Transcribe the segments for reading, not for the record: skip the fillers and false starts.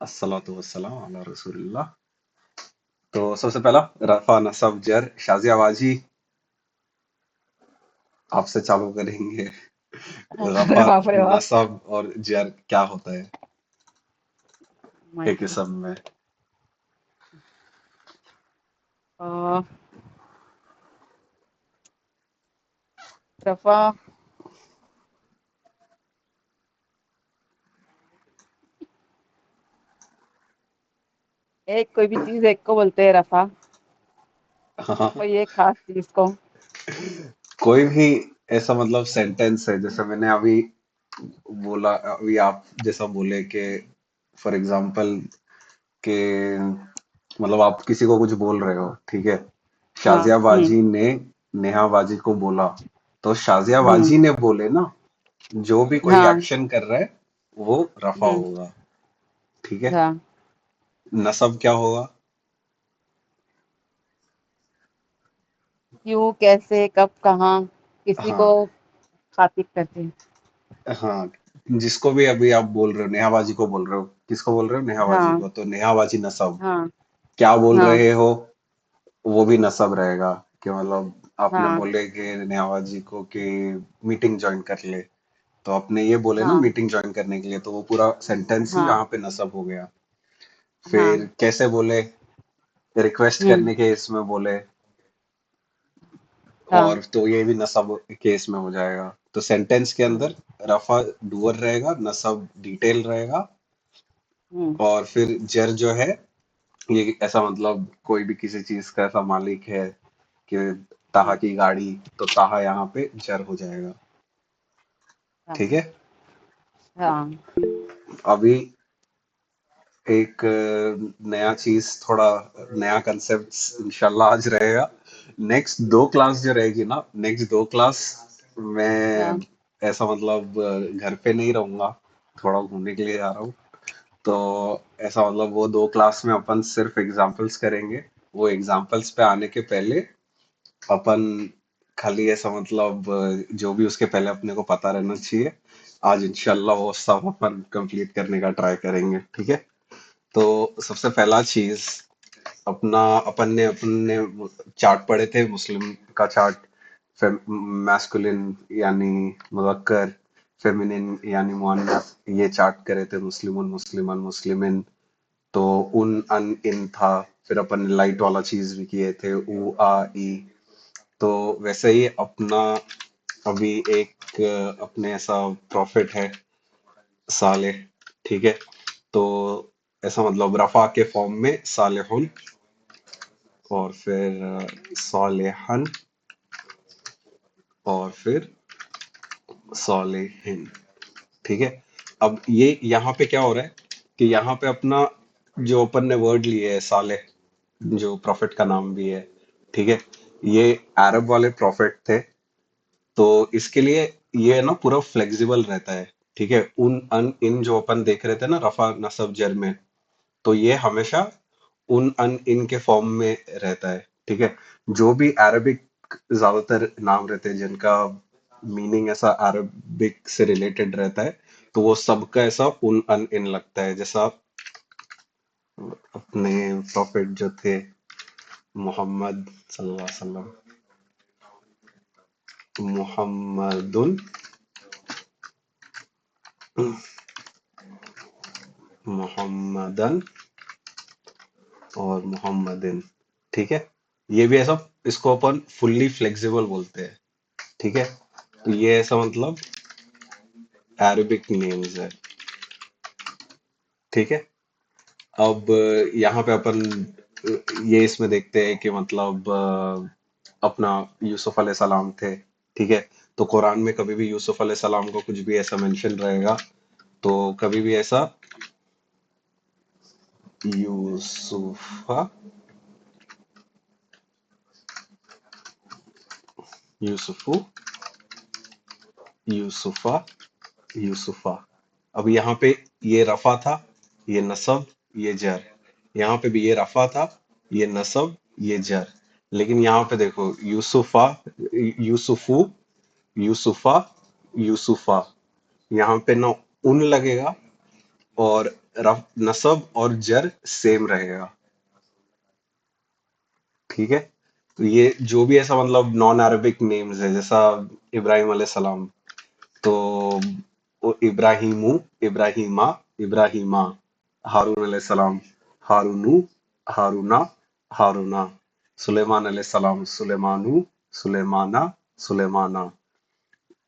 अस्सलातु वस्सलाम अला रसूलिल्लाह। तो सबसे पहला रफा नसब जर शाज़िया वाजी आपसे चालू करेंगे। अरे रफा बाप रे बाप। नसब और जर क्या होता है माय एक गॉड। इसम में। रफा। एक कोई भी चीज एक को बोलते हैं रफा। हाँ, कोई एक खास चीज को। कोई भी ऐसा मतलब सेंटेंस है जैसे मैंने अभी बोला, अभी आप जैसा बोले कि फॉर एग्जाम्पल के मतलब आप किसी को कुछ बोल रहे हो, ठीक है। हाँ। शाजिया बाजी ने नेहा बाजी को बोला, तो शाजिया हम्म। बाजी ने बोले ना, जो भी कोई हाँ। एक्शन कर रहा है वो रफा हम्म। होगा, ठीक है। हाँ। नसब क्या होगा? क्यों, कैसे, कब, कहाँ, किसी को हाँ, खातिब करते हैं। हाँ, जिसको भी अभी आप बोल रहे हो, नेहाबाजी को बोल रहे हो, किसको बोल रहे हो? नेहाबाजी हाँ। को, तो नेहाबाजी नसब। हाँ। क्या बोल हाँ। रहे हो वो भी नसब रहेगा, कि मतलब आपने हाँ। बोले कि नेहाबाजी को कि मीटिंग ज्वाइन कर ले, तो आपने ये बोले ना हाँ। मीटिंग ज्वाइन करने के लिए, तो वो पूरा सेंटेंस ही हाँ। वहां पे नसब हो गया। फिर हाँ। कैसे बोले? रिक्वेस्ट हम्म। करने के इसमें बोले, हाँ। और तो ये भी नसब केस में हो जाएगा। तो सेंटेंस के अंदर रफा डूअर रहेगा, नसब डिटेल रहेगा, हम्म। और फिर जर जो है ये ऐसा मतलब कोई भी किसी चीज का ऐसा मालिक है कि ताहा हम्म। की गाड़ी, तो ताहा यहाँ पे जर हो जाएगा, ठीक हाँ। है। हाँ। अभी एक नया चीज, थोड़ा नया कंसेप्ट इंशाल्लाह आज रहेगा। नेक्स्ट दो क्लास जो रहेगी ना, नेक्स्ट दो क्लास हाँ। मैं ऐसा मतलब घर पे नहीं रहूंगा, थोड़ा घूमने के लिए आ रहा हूँ। तो ऐसा मतलब वो दो क्लास में अपन सिर्फ एग्जाम्पल्स करेंगे। वो एग्जाम्पल्स पे आने के पहले अपन खाली ऐसा मतलब जो भी उसके पहले अपने को पता रहना चाहिए, आज इंशाल्लाह वो सब अपन कंप्लीट करने का ट्राई करेंगे, ठीक है। तो सबसे पहला चीज, अपना अपन ने चार्ट पढ़े थे, मुस्लिम का चार्ट। मैस्कुलिन यानी मुज़क्कर, फेमिनिन यानी मुअन्नस, ये चार्ट करे थे, मुस्लिमुन मुस्लिमान मुस्लिमिन। तो उन अन इन था। फिर अपन ने लाइट वाला चीज भी किए थे, उ आ ई। तो वैसे ही अपना अभी एक अपने ऐसा प्रॉफिट है, सालेह, ठीक है। तो ऐसा मतलब रफा के फॉर्म में सालेहुन, और फिर सालेहन, और फिर सालेहिन, ठीक है। अब ये यहाँ पे क्या हो रहा है कि यहाँ पे अपना जो अपन ने वर्ड लिए है सालेह, जो प्रॉफिट का नाम भी है, ठीक है। ये अरब वाले प्रॉफिट थे, तो इसके लिए ये ना पूरा फ्लेक्सिबल रहता है, ठीक है। उन अन इन जो अपन देख रहे थे ना रफा नसब जर में, तो ये हमेशा उन अन इन के फॉर्म में रहता है, ठीक है। जो भी अरबिक ज्यादातर नाम रहते हैं जिनका मीनिंग ऐसा अरबिक से रिलेटेड रहता है, तो वो सबका ऐसा उन अन इन लगता है। जैसा अपने प्रॉफिट जो थे मोहम्मद सल्लल्लाहु अलैहि वसल्लम, मुहम्मदुन, मोहम्मदन, और मोहम्मदिन, ठीक है। ये भी ऐसा, इसको अपन फुल्ली फ्लेक्सिबल बोलते हैं, ठीक है। तो ये ऐसा मतलब अरबिक नेम्स है, ठीक है। अब यहाँ पे अपन ये इसमें देखते हैं कि मतलब अपना यूसुफ अलैहि सलाम थे, ठीक है। तो कुरान में कभी भी यूसुफ अलैहि सलाम को कुछ भी ऐसा मेंशन रहेगा, तो कभी भी ऐसा यूसुफा, यूसुफु, यूसुफा, यूसुफा। अब यहाँ पे ये रफा था, ये नसब, ये जर। यहाँ पे भी ये रफा था, ये नसब, ये जर। लेकिन यहाँ पे देखो यूसुफा, यूसुफु, यूसुफा, यूसुफा, यहाँ पे ना उन लगेगा, और नसब और जर सेम रहेगा। ठीक है। तो ये जो भी ऐसा मतलब नॉन अरबिक नेम्स है, जैसा इब्राहिम अलैहि सलाम, तो वो इब्राहिमू, इब्राहिमा, इब्राहिमा। हारून अलैहि सलाम, हारूनू, हारूना, हारूना। सुलेमान अलैहि सलाम, सुलेमानू, सुलेमाना, सुलेमाना।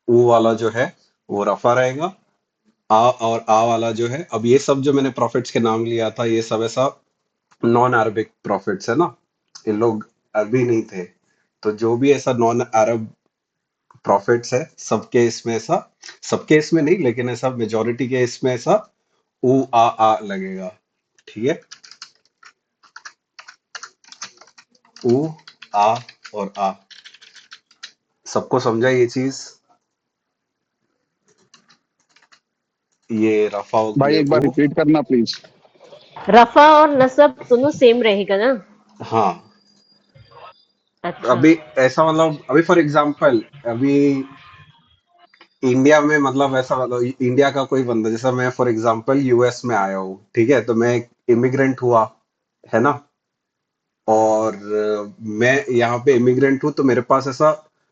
ऊ वाला जो है वो रफा रहेगा। आ और आ वाला जो है, अब ये सब जो मैंने प्रॉफिट्स के नाम लिया था, ये सब ऐसा नॉन अरबिक प्रॉफिट्स है ना, ये लोग अरबी नहीं थे। तो जो भी ऐसा नॉन अरब प्रॉफिट्स है, सबके इसमें ऐसा, सबके इसमें नहीं लेकिन ऐसा मेजोरिटी के इसमें ऐसा ऊ आ लगेगा। ठीक है। ऊ, आ और आ। सबको समझा ये चीज? ये रफा हो भाई गया एक बार ऊ। रिपीट करना प्लीज। रफा और नसब दोनों सेम रहेगा ना? हाँ। अच्छा। अभी ऐसा मतलब, अभी फॉर एग्जांपल, अभी इंडिया में मतलब ऐसा मतलब इंडिया का कोई बंदा, जैसा मैं फॉर एग्जांपल यूएस में आया हूँ, ठीक है, तो मैं एक इमिग्रेंट हुआ, है ना, और मैं यहाँ पे इमिग्रेंट हूँ, तो मेरे पास ऐसा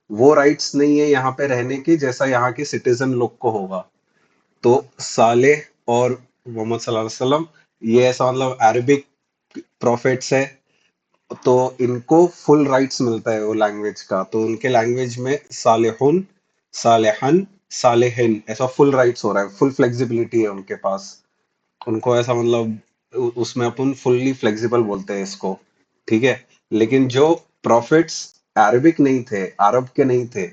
वो राइट्स नहीं है यहाँ पे रहने की जैसा यहाँ के सिटीजन लोग को होगा। तो साले और मोहम्मद सल्लल्लाहु अलैहि वसल्लम, ये ऐसा मतलब अरबिक प्रोफेट्स है, तो इनको फुल राइट्स मिलता है वो लैंग्वेज का, तो उनके लैंग्वेज में सालेहुन, सालेहन, सालेहिन ऐसा फुल राइट्स हो रहा है, फुल फ्लेक्सिबिलिटी है उनके पास। उनको ऐसा मतलब उसमें अपन फुल्ली फ्लेक्सिबल बोलते हैं इसको। ठीक है। लेकिन जो प्रॉफिट्स अरबिक नहीं थे, अरब के नहीं थे,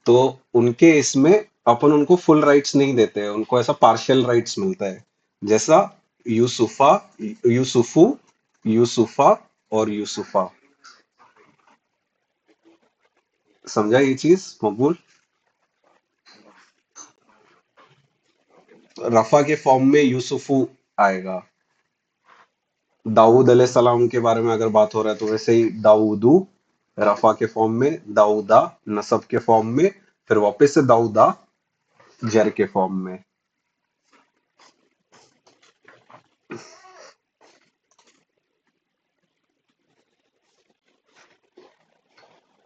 तो उनके इसमें अपन उनको फुल राइट्स नहीं देते हैं, उनको ऐसा पार्शियल राइट्स मिलता है। जैसा यूसुफा, यूसुफू, यूसुफा और यूसुफा। समझा ये चीज मकबूल? रफा के फॉर्म में यूसुफू आएगा। दाऊद अलैहिस्सलाम के बारे में अगर बात हो रहा है तो वैसे ही दाऊदू, रफा के फॉर्म में दाऊदा, नसब के फॉर्म में, फिर वापस से दाऊदा, जर के फॉर्म में।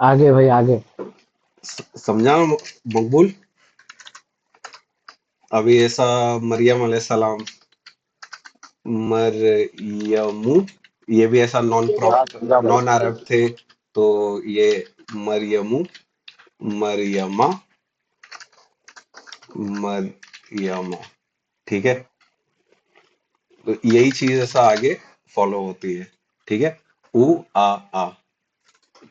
आगे भाई आगे। समझा मकबूल? अभी ऐसा मरियम अलैहिस्सलाम, मरयमू, ये भी ऐसा हाँ समझा भाई। नॉन अरब थे, तो ये मरियमू, मरियमा, मरियमा। ठीक है। तो यही चीज ऐसा आगे फॉलो होती है। ठीक है। उ आ।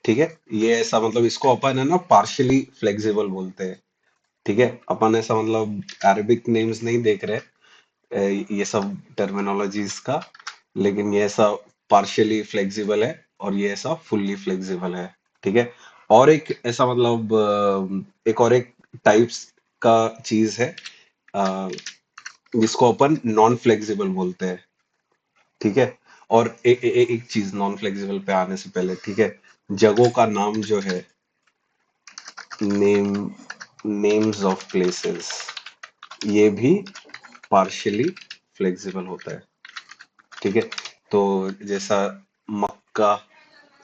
ठीक है। ये ऐसा मतलब इसको अपन है ना पार्शियली फ्लेक्सिबल बोलते हैं। ठीक है। अपन ऐसा मतलब अरबिक नेम्स नहीं देख रहे, ये सब टर्मिनोलॉजीज का, लेकिन ये ऐसा पार्शियली फ्लेक्सिबल है और ये ऐसा फुल्ली फ्लेक्सिबल है। ठीक है। और एक ऐसा मतलब एक और एक टाइप्स का चीज है, अ, जिसको अपन नॉन फ्लेक्सिबल बोलते हैं। ठीक है। और एक चीज नॉन फ्लेक्सिबल पे आने से पहले, ठीक है, जगहों का नाम जो है, नेम, नेम्स ऑफ प्लेसेस, ये भी पार्शियली फ्लेक्सिबल होता है। ठीक है। तो जैसा मक्का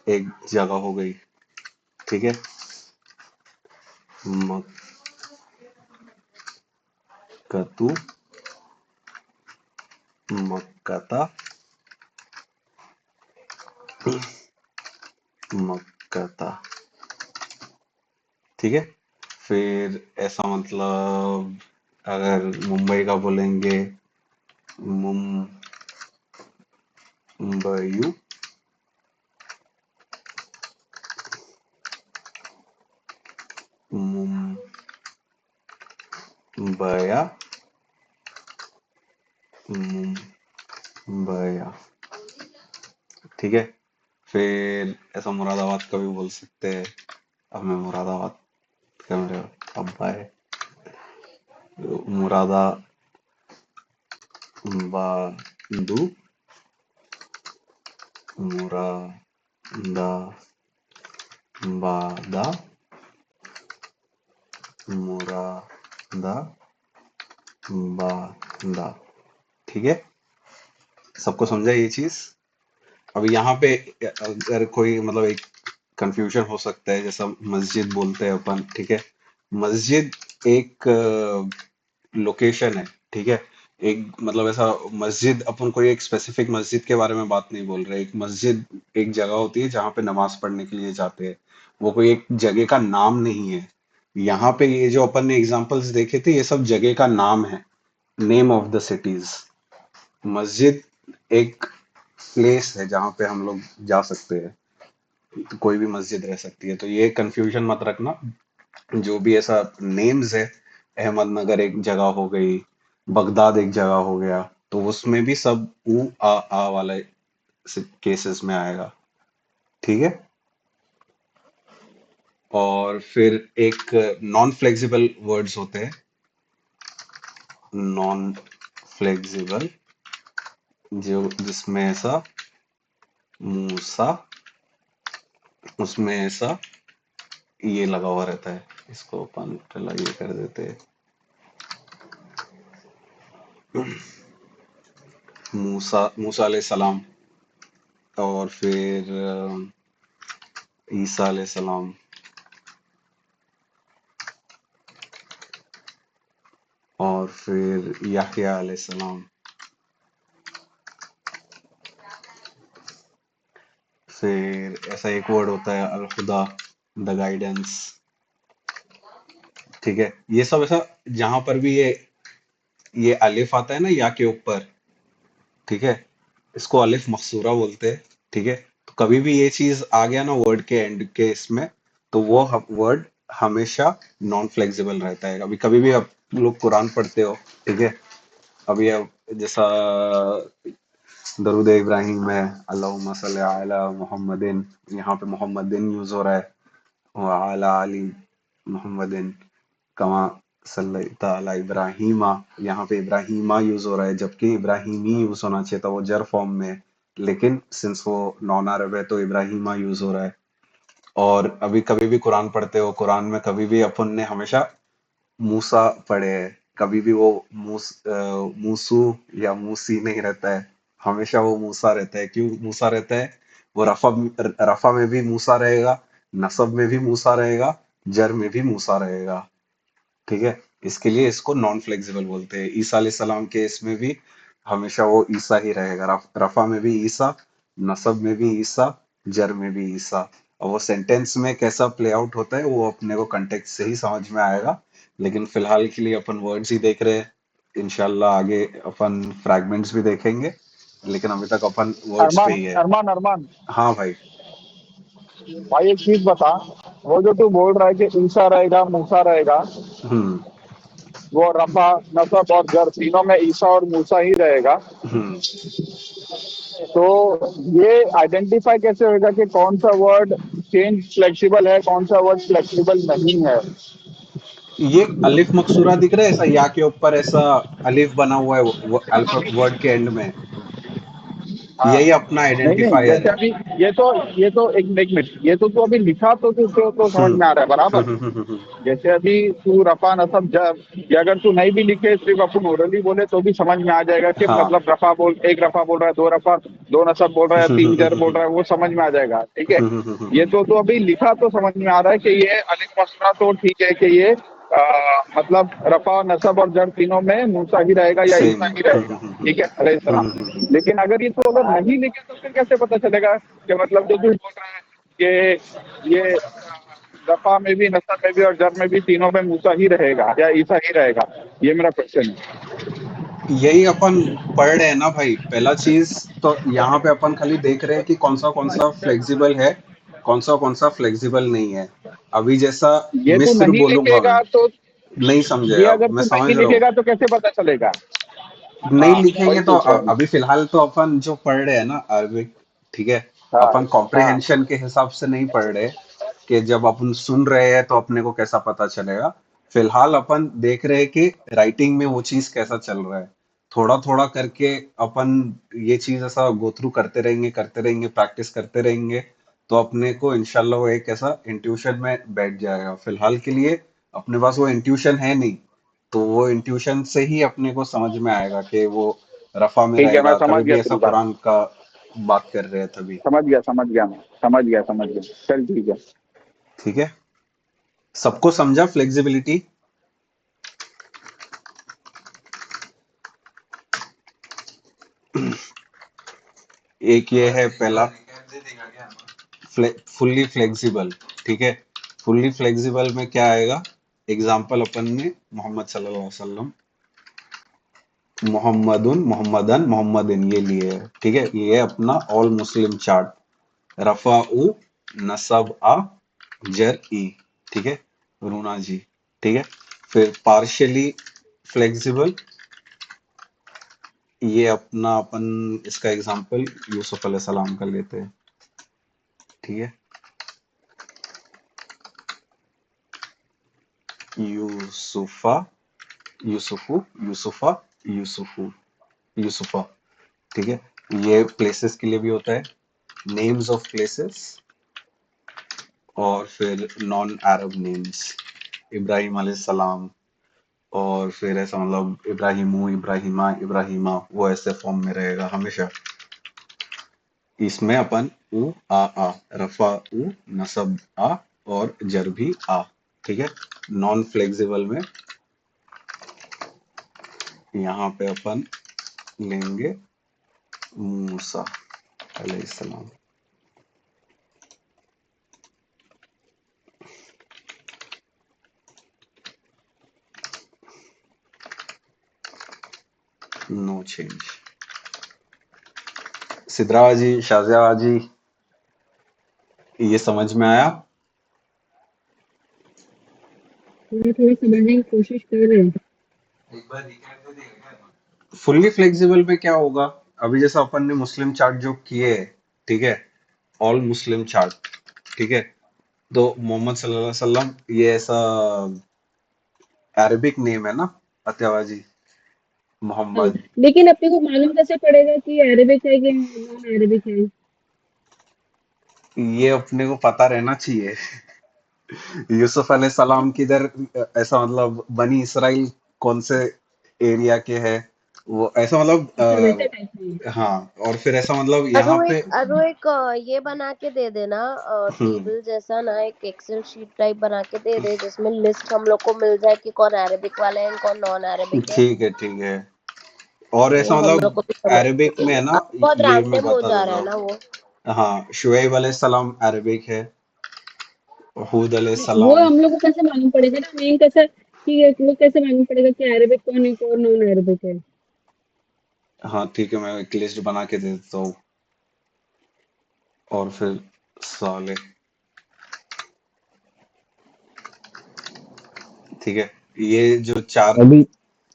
एक जगह हो गई। ठीक है। मक्कतू, मक्कता, मक्कता। ठीक है। फिर ऐसा मतलब अगर मुंबई का बोलेंगे, मुंबई, मुंबया, मुंबया। ठीक है। फिर ऐसा मुरादाबाद का भी बोल सकते हैं। अब मैं मुरादाबाद का मेरे अब्बा है, मुरादाबादू, मुरादाबादा, मुरादाबादा। ठीक है। सबको समझा ये चीज? अब यहाँ पे अगर कोई मतलब एक कंफ्यूजन हो सकता है, जैसा मस्जिद बोलते हैं अपन, ठीक है। मस्जिद एक लोकेशन है, ठीक है। एक मतलब ऐसा मस्जिद, अपन कोई एक स्पेसिफिक मस्जिद के बारे में बात नहीं बोल रहे। एक मस्जिद एक जगह होती है जहाँ पे नमाज पढ़ने के लिए जाते हैं। वो कोई एक जगह का नाम नहीं है। यहाँ पे ये जो अपन ने एग्जांपल्स देखे थे, ये सब जगह का नाम है, नेम ऑफ द सिटीज। मस्जिद एक प्लेस है जहाँ पे हम लोग जा सकते हैं। तो कोई भी मस्जिद रह सकती है, तो ये कंफ्यूजन मत रखना। जो भी ऐसा नेम्स है, अहमदनगर एक जगह हो गई, बगदाद एक जगह हो गया, तो उसमें भी सब ऊ आ वाले केसेस में आएगा, ठीक है। और फिर एक नॉन फ्लेक्सिबल वर्ड्स होते हैं। नॉन फ्लेक्सिबल, जो जिसमें ऐसा मूसा, उसमें ऐसा ये लगा हुआ रहता है। इसको अपन पहला ये कर देते हैं, मूसा, मूसा अलैहि सलाम। और फिर ईसा अलैहि सलाम। और फिर याह्या अलैहि सलाम। फिर ऐसा एक वर्ड होता है अल खुदा, द गाइडेंस, ठीक है। ये सब ऐसा, जहां पर भी ये अलिफ आता है ना या के ऊपर, ठीक है, इसको अलिफ मकसूरा बोलते हैं, ठीक है। तो कभी भी ये चीज आ गया ना वर्ड के एंड के इसमें, तो वो वर्ड हमेशा नॉन फ्लेक्सिबल रहता है। कभी कभी भी आप लोग कुरान पढ़ते हो, ठीक है। अभी अब जैसा दरूद इब्राहिम है, अल्लाहुम्मा सल्ली अला मुहम्मदिन, यहाँ पे मोहम्मदिन यूज हो रहा है, व अला अली मुहम्मदिन कमा सल्लैता अला इब्राहिमा, यहाँ पे इब्राहिमा यूज हो रहा है, जबकि इब्राहिमी यूज होना चाहिए था, वो जर फॉर्म में है। लेकिन सिंस वो नॉन अरब है, तो इब्राहिमा यूज हो रहा है। और अभी कभी भी कुरान पढ़ते हो, कुरान में कभी भी अपन ने हमेशा मूसा पढ़े हैं। कभी भी वो मूसू या मूसी नहीं रहता है, हमेशा वो मूसा रहता है। क्यों मूसा रहता है? वो रफा, रफा में भी मूसा रहेगा, नसब में भी मूसा रहेगा, जर में भी मूसा रहेगा, ठीक है। इसके लिए इसको नॉन फ्लेक्सिबल बोलते हैं। ईसा अलैहि सलाम के इसमें भी हमेशा वो ईसा ही रहेगा, रफा में भी ईसा, नसब में भी ईसा, जर में भी ईसा। और वो सेंटेंस में कैसा प्ले आउट होता है वो अपने को कंटेक्स्ट से ही समझ में आएगा। लेकिन फिलहाल के लिए अपन वर्ड्स ही देख रहे हैं। इंशाल्लाह आगे अपन फ्रैगमेंट्स भी देखेंगे, लेकिन अभी तक अपन वर्ड्स पे अरमान ही है। अरमान अरमान हाँ भाई। भाई एक चीज बता। वो जो तू बोल रहा है कि ईसा रहेगा मूसा रहेगा, हम्म। वो रफा नसब और जर तीनों में ईसा और मूसा ही रहेगा। हम्म। तो ये आइडेंटिफाई कैसे होगा कि कौन सा वर्ड चेंज फ्लेक्सिबल है, कौन सा वर्ड फ्लेक्सिबल नहीं है? ये अलिफ मकसूरा दिख रहा है, ऐसा या के ऊपर ऐसा अलिफ बना हुआ है वर्ड के एंड में, हाँ। यही अपना नहीं नहीं, आइडेंटिफायर जैसे है। अभी ये तो एक मिनट, ये तो तू अभी लिखा तो समझ हम्म। में आ रहा है बराबर। हम्म। जैसे अभी तू रफा नसब जर, ये अगर तू नहीं भी लिखे सिर्फ अपन ओरली बोले तो भी समझ में आ जाएगा कि हाँ। मतलब रफा बोल, एक रफा बोल रहा है, दो रफा, दो नसब बोल रहा है, तीन जर बोल रहा है, वो समझ में आ जाएगा, ठीक है। ये तो अभी लिखा तो समझ में आ रहा है कि ये अलिफ मसला तो ठीक है कि ये मतलब रफा नसब और जर तीनों में मूसा ही रहेगा या सेम। ईसा ही रहेगा, ठीक है अलैहिस्सलाम। लेकिन अगर ये तो अगर नहीं लिखे तो फिर कैसे पता चलेगा कि मतलब जो तू बोल रहा है कि ये रफा में भी नसब में भी और जर में भी तीनों में मूसा ही रहेगा या ईसा ही रहेगा? ये मेरा क्वेश्चन है। यही अपन पढ़ रहे हैं ना भाई। पहला चीज तो यहाँ पे अपन खाली देख रहे हैं कि कौन सा फ्लेक्सिबल है, कौन सा फ्लेक्सिबल नहीं है। अभी जैसा ये तू मिस्र नहीं बोलूंगा मैं, लिखेगा तो, नहीं ये समझेगा, अगर मैं तू समझ नहीं रहा हूँ। लिखेगा तो कैसे पता चलेगा? नहीं हाँ, वही लिखेंगे तो पूछ रहा हूँ। अभी फिलहाल तो अपन जो पढ़ रहे हैं ना अरबिक, ठीक है। हाँ अपन हाँ। कॉम्प्रिहेंशन के हिसाब से नहीं पढ़ रहे कि जब अपन सुन रहे हैं तो अपने को कैसा पता चलेगा। फिलहाल अपन देख रहे हैं कि राइटिंग में वो चीज कैसा चल रहा है। थोड़ा थोड़ा करके अपन ये चीज ऐसा गो थ्रू करते रहेंगे, प्रैक्टिस करते रहेंगे, तो अपने को इंशाल्लाह वो एक ऐसा इंट्यूशन में बैठ जाएगा। फिलहाल के लिए अपने पास वो इंट्यूशन है नहीं, तो वो इंट्यूशन से ही अपने को समझ में आएगा कि वो रफा में ठीक है, मैं रहेगा, समझ कभी गया भी ऐसा तेरी बात, कुरान का बात कर रहे हैं तभी। समझ गया मैं, समझ गया, चल ठीक है। ठीक है, सबको समझा फ्लेक्सिबिलिटी? एक ये है पहला, फुल्ली फ्लेक्सिबल। ठीक है, फुल्ली फ्लेक्सिबल में क्या आएगा? एग्जाम्पल अपन ने मोहम्मद सल्लल्लाहु अलैहि वसल्लम, मोहम्मदुन, मोहम्मदन, मोहम्मदिन ये लिए है। ठीक है, ये है अपना ऑल मुस्लिम चार्ट। रफा उ, नसब आ, जर ई। ठीक है, रूना जी। ठीक है, फिर पार्शियली फ्लेक्सिबल, ये अपना अपन इसका एग्जांपल यूसुफ अलैहि सलाम का लेते हैं। ठीक है, यूसुफा, यूसुफु, यूसुफा, यूसुफु, यूसुफा। ठीक है, ये प्लेसेस के लिए भी होता है, नेम्स ऑफ प्लेसेस, और फिर नॉन अरब नेम्स, इब्राहिम अलैहि सलाम, और फिर ऐसा मतलब इब्राहिमू, इब्राहिमा, इब्राहिमा, वो ऐसे फॉर्म में रहेगा हमेशा। इसमें अपन उ आ, रफा उ, नसब आ, और जर भी आ। ठीक है, नॉन फ्लेक्सिबल में यहाँ पे अपन लेंगे मूसा अलैहिस्सलाम। No change. सिद्रा जी, शाजिया जी, ये समझ में आया? मैं थोड़ा समझने की कोशिश कर रही हूँ। फुल्ली फ्लेक्सिबल में क्या होगा? अभी जैसा अपन ने मुस्लिम चार्ट जो किए, ठीक है, ऑल मुस्लिम चार्ट। ठीक है, तो मोहम्मद सल्लल्लाहु अलैहि वसल्लम ये ऐसा अरबिक नेम है ना, अत्यावा जी, हाँ, मोहम्मद। लेकिन अपने को मालूम कैसे पड़ेगा कि अरेबिक है कि नॉन अरेबिक है? ये अपने को पता रहना चाहिए। यूसुफ अलैहि सलाम किधर, ऐसा मतलब बनी इसराइल कौन से एरिया के है, वो ऐसा मतलब अच्छा, वैसे टाइप में। हाँ, और फिर ऐसा मतलब अरु यहाँ पे एक ये बना के दे देना, हम्म, टेबल जैसा ना, एक एक्सेल शीट टाइप बना के दे दे जिसमें लिस्ट हम लोग को मिल जाए कि कौन अरेबिक वाले हैं कौन नॉन अरेबिक है। ठीक है, ठीक है। और ऐसा वो हम लोग मतलब को भी समझ अरबिक में है ना, अब बहुत ये मैं रैंडम हो बता जा रहा देता है ना हूँ। वो। हाँ, शुएब अलैहि सलाम अरबिक है, हूद अलैहि वो सलाम। हम लोग को कैसे मालूम पड़ेगा ना, मेन कैसा कि वो कैसे मालूम पड़ेगा कि अरेबिक कौन है कौन नॉन अरेबिक है? हाँ ठीक है, मैं एक लिस्ट बना के दे देता हूँ। और फिर साले, ठीक है, ये जो चार अभी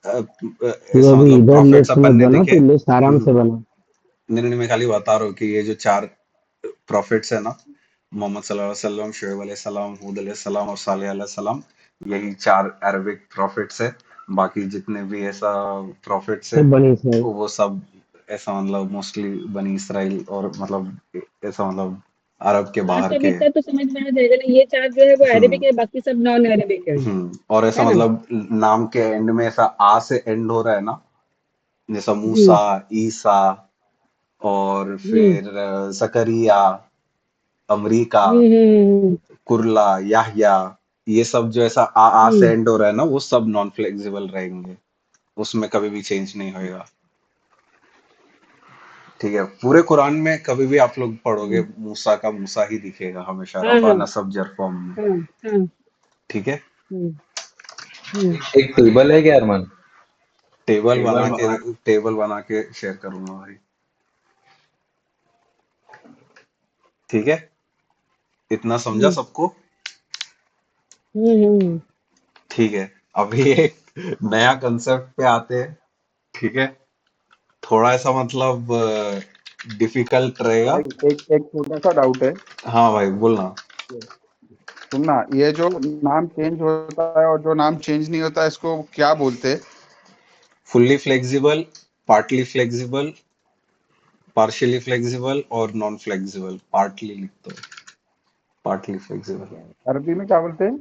तू ऐसा अभी मतलब इधर प्रॉफिट्स लिस्ट अपन मत ने बना, देखे। तू लिस्ट आराम से बना। नहीं नहीं, मैं खाली बता रहा हूँ कि ये जो चार प्रॉफिट्स है ना, मोहम्मद सल्लल्लाहु अलैहि वसल्लम, शुएब अलैहि सलाम, हूद अलैहि सलाम और सालेह अलैहि सलाम, यही चार अरबिक प्रॉफिट्स है। बाकी जितने भी ऐसा प्रॉफिट्स है सब बनी इसराइल। वो सब ऐसा मतलब मोस्टली बनी इसराइल, और मतलब ऐसा मतलब अरब के हाँ, बाहर तब के इतना तो समझ में आ जाएगा ना, ये चार जो है वो हैं। अरेबिक है, बाकी सब नॉन अरेबिक और ऐसा है ना? मतलब नाम के एंड में ऐसा आ से एंड हो रहा है ना, जैसा हम्म। मूसा, ईसा, और हम्म। फिर जकरिया, अमरीका, हम्म। कुरला, याह्या, ये सब जो ऐसा आ से हम्म। एंड हो रहा है ना, वो सब नॉन फ्लेक्सिबल रहेंगे, उसमें कभी भी चेंज नहीं होएगा। ठीक है, पूरे कुरान में कभी भी आप लोग पढ़ोगे, हम्म। मूसा का मूसा ही दिखेगा हमेशा, हाँ रफा हाँ नसब जर फॉर्म में। हाँ हाँ। ठीक है, हम्म। हम्म। एक टेबल है क्या अरमान? टेबल बना के, टेबल बना के शेयर करूंगा भाई। ठीक है, इतना समझा हम्म। सबको? हम्म। ठीक है, अभी एक नया कंसेप्ट पे आते हैं। ठीक है, थोड़ा ऐसा मतलब डिफिकल्ट रहेगा। भाई एक एक छोटा सा डाउट है। हाँ भाई, बोलना। सुनना, ये जो नाम चेंज होता है और जो नाम चेंज नहीं होता है, इसको क्या बोलते हैं? Fully flexible, partly flexible, partially flexible और नॉन फ्लेक्सिबल। पार्टली लिखते हो, पार्टली फ्लेक्सिबल। अरबी में क्या बोलते हैं?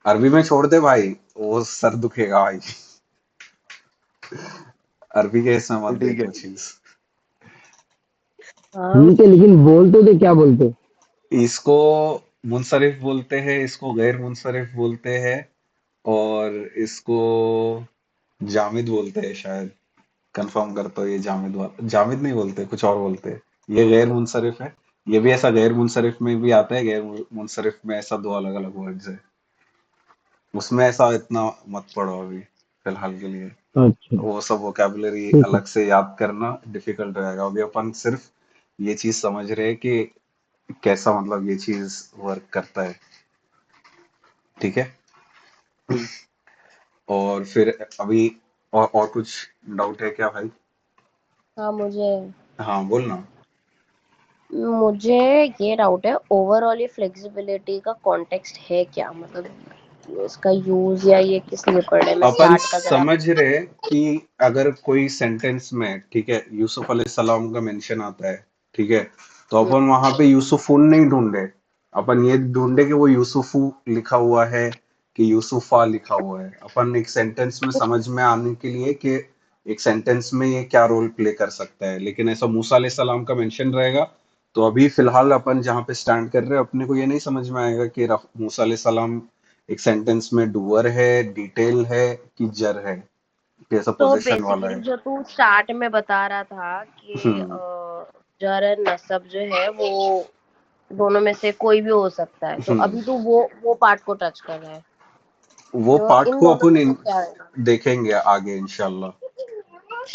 अरबी में छोड़ दे भाई, वो सर दुखेगा भाई। अरबी के इसमें मत ठीक देखो है। चीज। हाँ ठीक है, लेकिन बोल तो दे, क्या बोलते? इसको मुनसरिफ बोलते हैं, इसको गैर मुनसरिफ बोलते हैं, और इसको जामिद बोलते हैं शायद। कंफर्म करता हूँ, ये जामिद नहीं बोलते, कुछ और बोलते हैं। ये गैर मुनसरिफ है। ये भी ऐसा गैर मुनसरिफ में भी आता है, गैर मुनसरिफ में ऐसा दो अलग अलग वर्ड्स है। उसमें ऐसा इतना मत पढ़ो अभी, फिलहाल के लिए। अच्छा, वो सब वोकेबलरी ठीक है। अलग से याद करना डिफिकल्ट रहेगा। अभी अपन सिर्फ ये चीज समझ रहे हैं कि कैसा मतलब ये चीज वर्क करता है। ठीक है। और फिर अभी और कुछ डाउट है क्या भाई? हाँ, हाँ बोल ना। मुझे ये डाउट है, ओवरऑल ये फ्लेक्सिबिलिटी का कॉन्टेक्स्ट है क्या, मतलब इसका यूज या ये किस लिए पढ़ रहे हैं, मैं अपन स्टार्ट का जरा। समझ रहे कि अगर कोई सेंटेंस में, ठीक है, यूसुफ अलैहिस्सलाम का मेंशन आता है, ठीक है, तो हम्म, अपन वहां पे यूसुफुन नहीं ढूंढे। अपन ये ढूंढे कि वो यूसुफू लिखा हुआ है कि यूसुफा लिखा हुआ है। अपन एक सेंटेंस में समझ में आने के लिए कि एक सेंटेंस में ये क्या रोल प्ले कर सकता है। लेकिन ऐसा मूसा अलैहिस्सलाम का मेंशन रहेगा तो अभी फिलहाल अपन जहाँ पे स्टैंड कर रहे हैं अपने को ये नहीं समझ में आएगा कि मूसा अलैहिस्सलाम एक सेंटेंस में डूअर है, डिटेल है कि जर है, कि ऐसा तो पोजीशन वाला बेसिकली है। जो तू स्टार्ट में बता रहा था कि हम्म। जर नसब जो है वो दोनों में से कोई भी हो सकता है, तो हम्म। अभी तू वो पार्ट को टच कर रहा है, वो तो पार्ट इन को दोनों अपन में से क्या है। देखेंगे आगे इंशाल्लाह।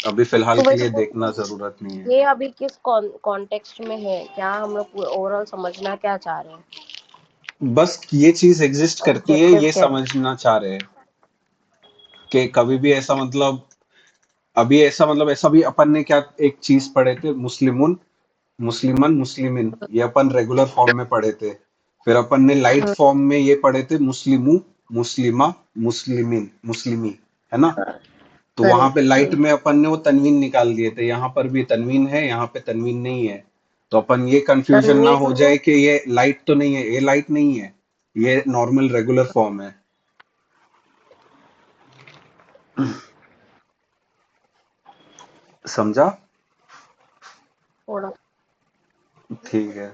अभी फिलहाल तो के वैसे लिए देखना जरूरत नहीं है। ये अभी किस कॉन्टेक्स्ट में है, क्या हम लोग ओवरऑल समझना क्या चाह रहे हैं, बस ये चीज एग्जिस्ट करती है ऑब्जेक्टिव ये क्या है। समझना चाह रहे हैं कि कभी भी ऐसा मतलब, अभी ऐसा मतलब ऐसा भी अपन ने क्या एक चीज पढ़े थे, मुस्लिमुन, मुस्लिमन, मुस्लिमिन, ये अपन रेगुलर फॉर्म में पढ़े थे। फिर अपन ने लाइट हम्म, फॉर्म में ये पढ़े थे, मुस्लिमू, मुस्लिमा, मुस्लिमिन, मुस्लिमी, है ना। तो वहां पे करेक्ट। लाइट में अपन ने वो तनवीन निकाल दिए थे, यहाँ पर भी तनवीन है, यहाँ पे तनवीन नहीं है। तो अपन ये कंफ्यूजन ना तनवीन हो में जाए कि ये लाइट तो नहीं है, ये लाइट नहीं है, ये नॉर्मल रेगुलर फॉर्म है। समझा? थोड़ा। ठीक है।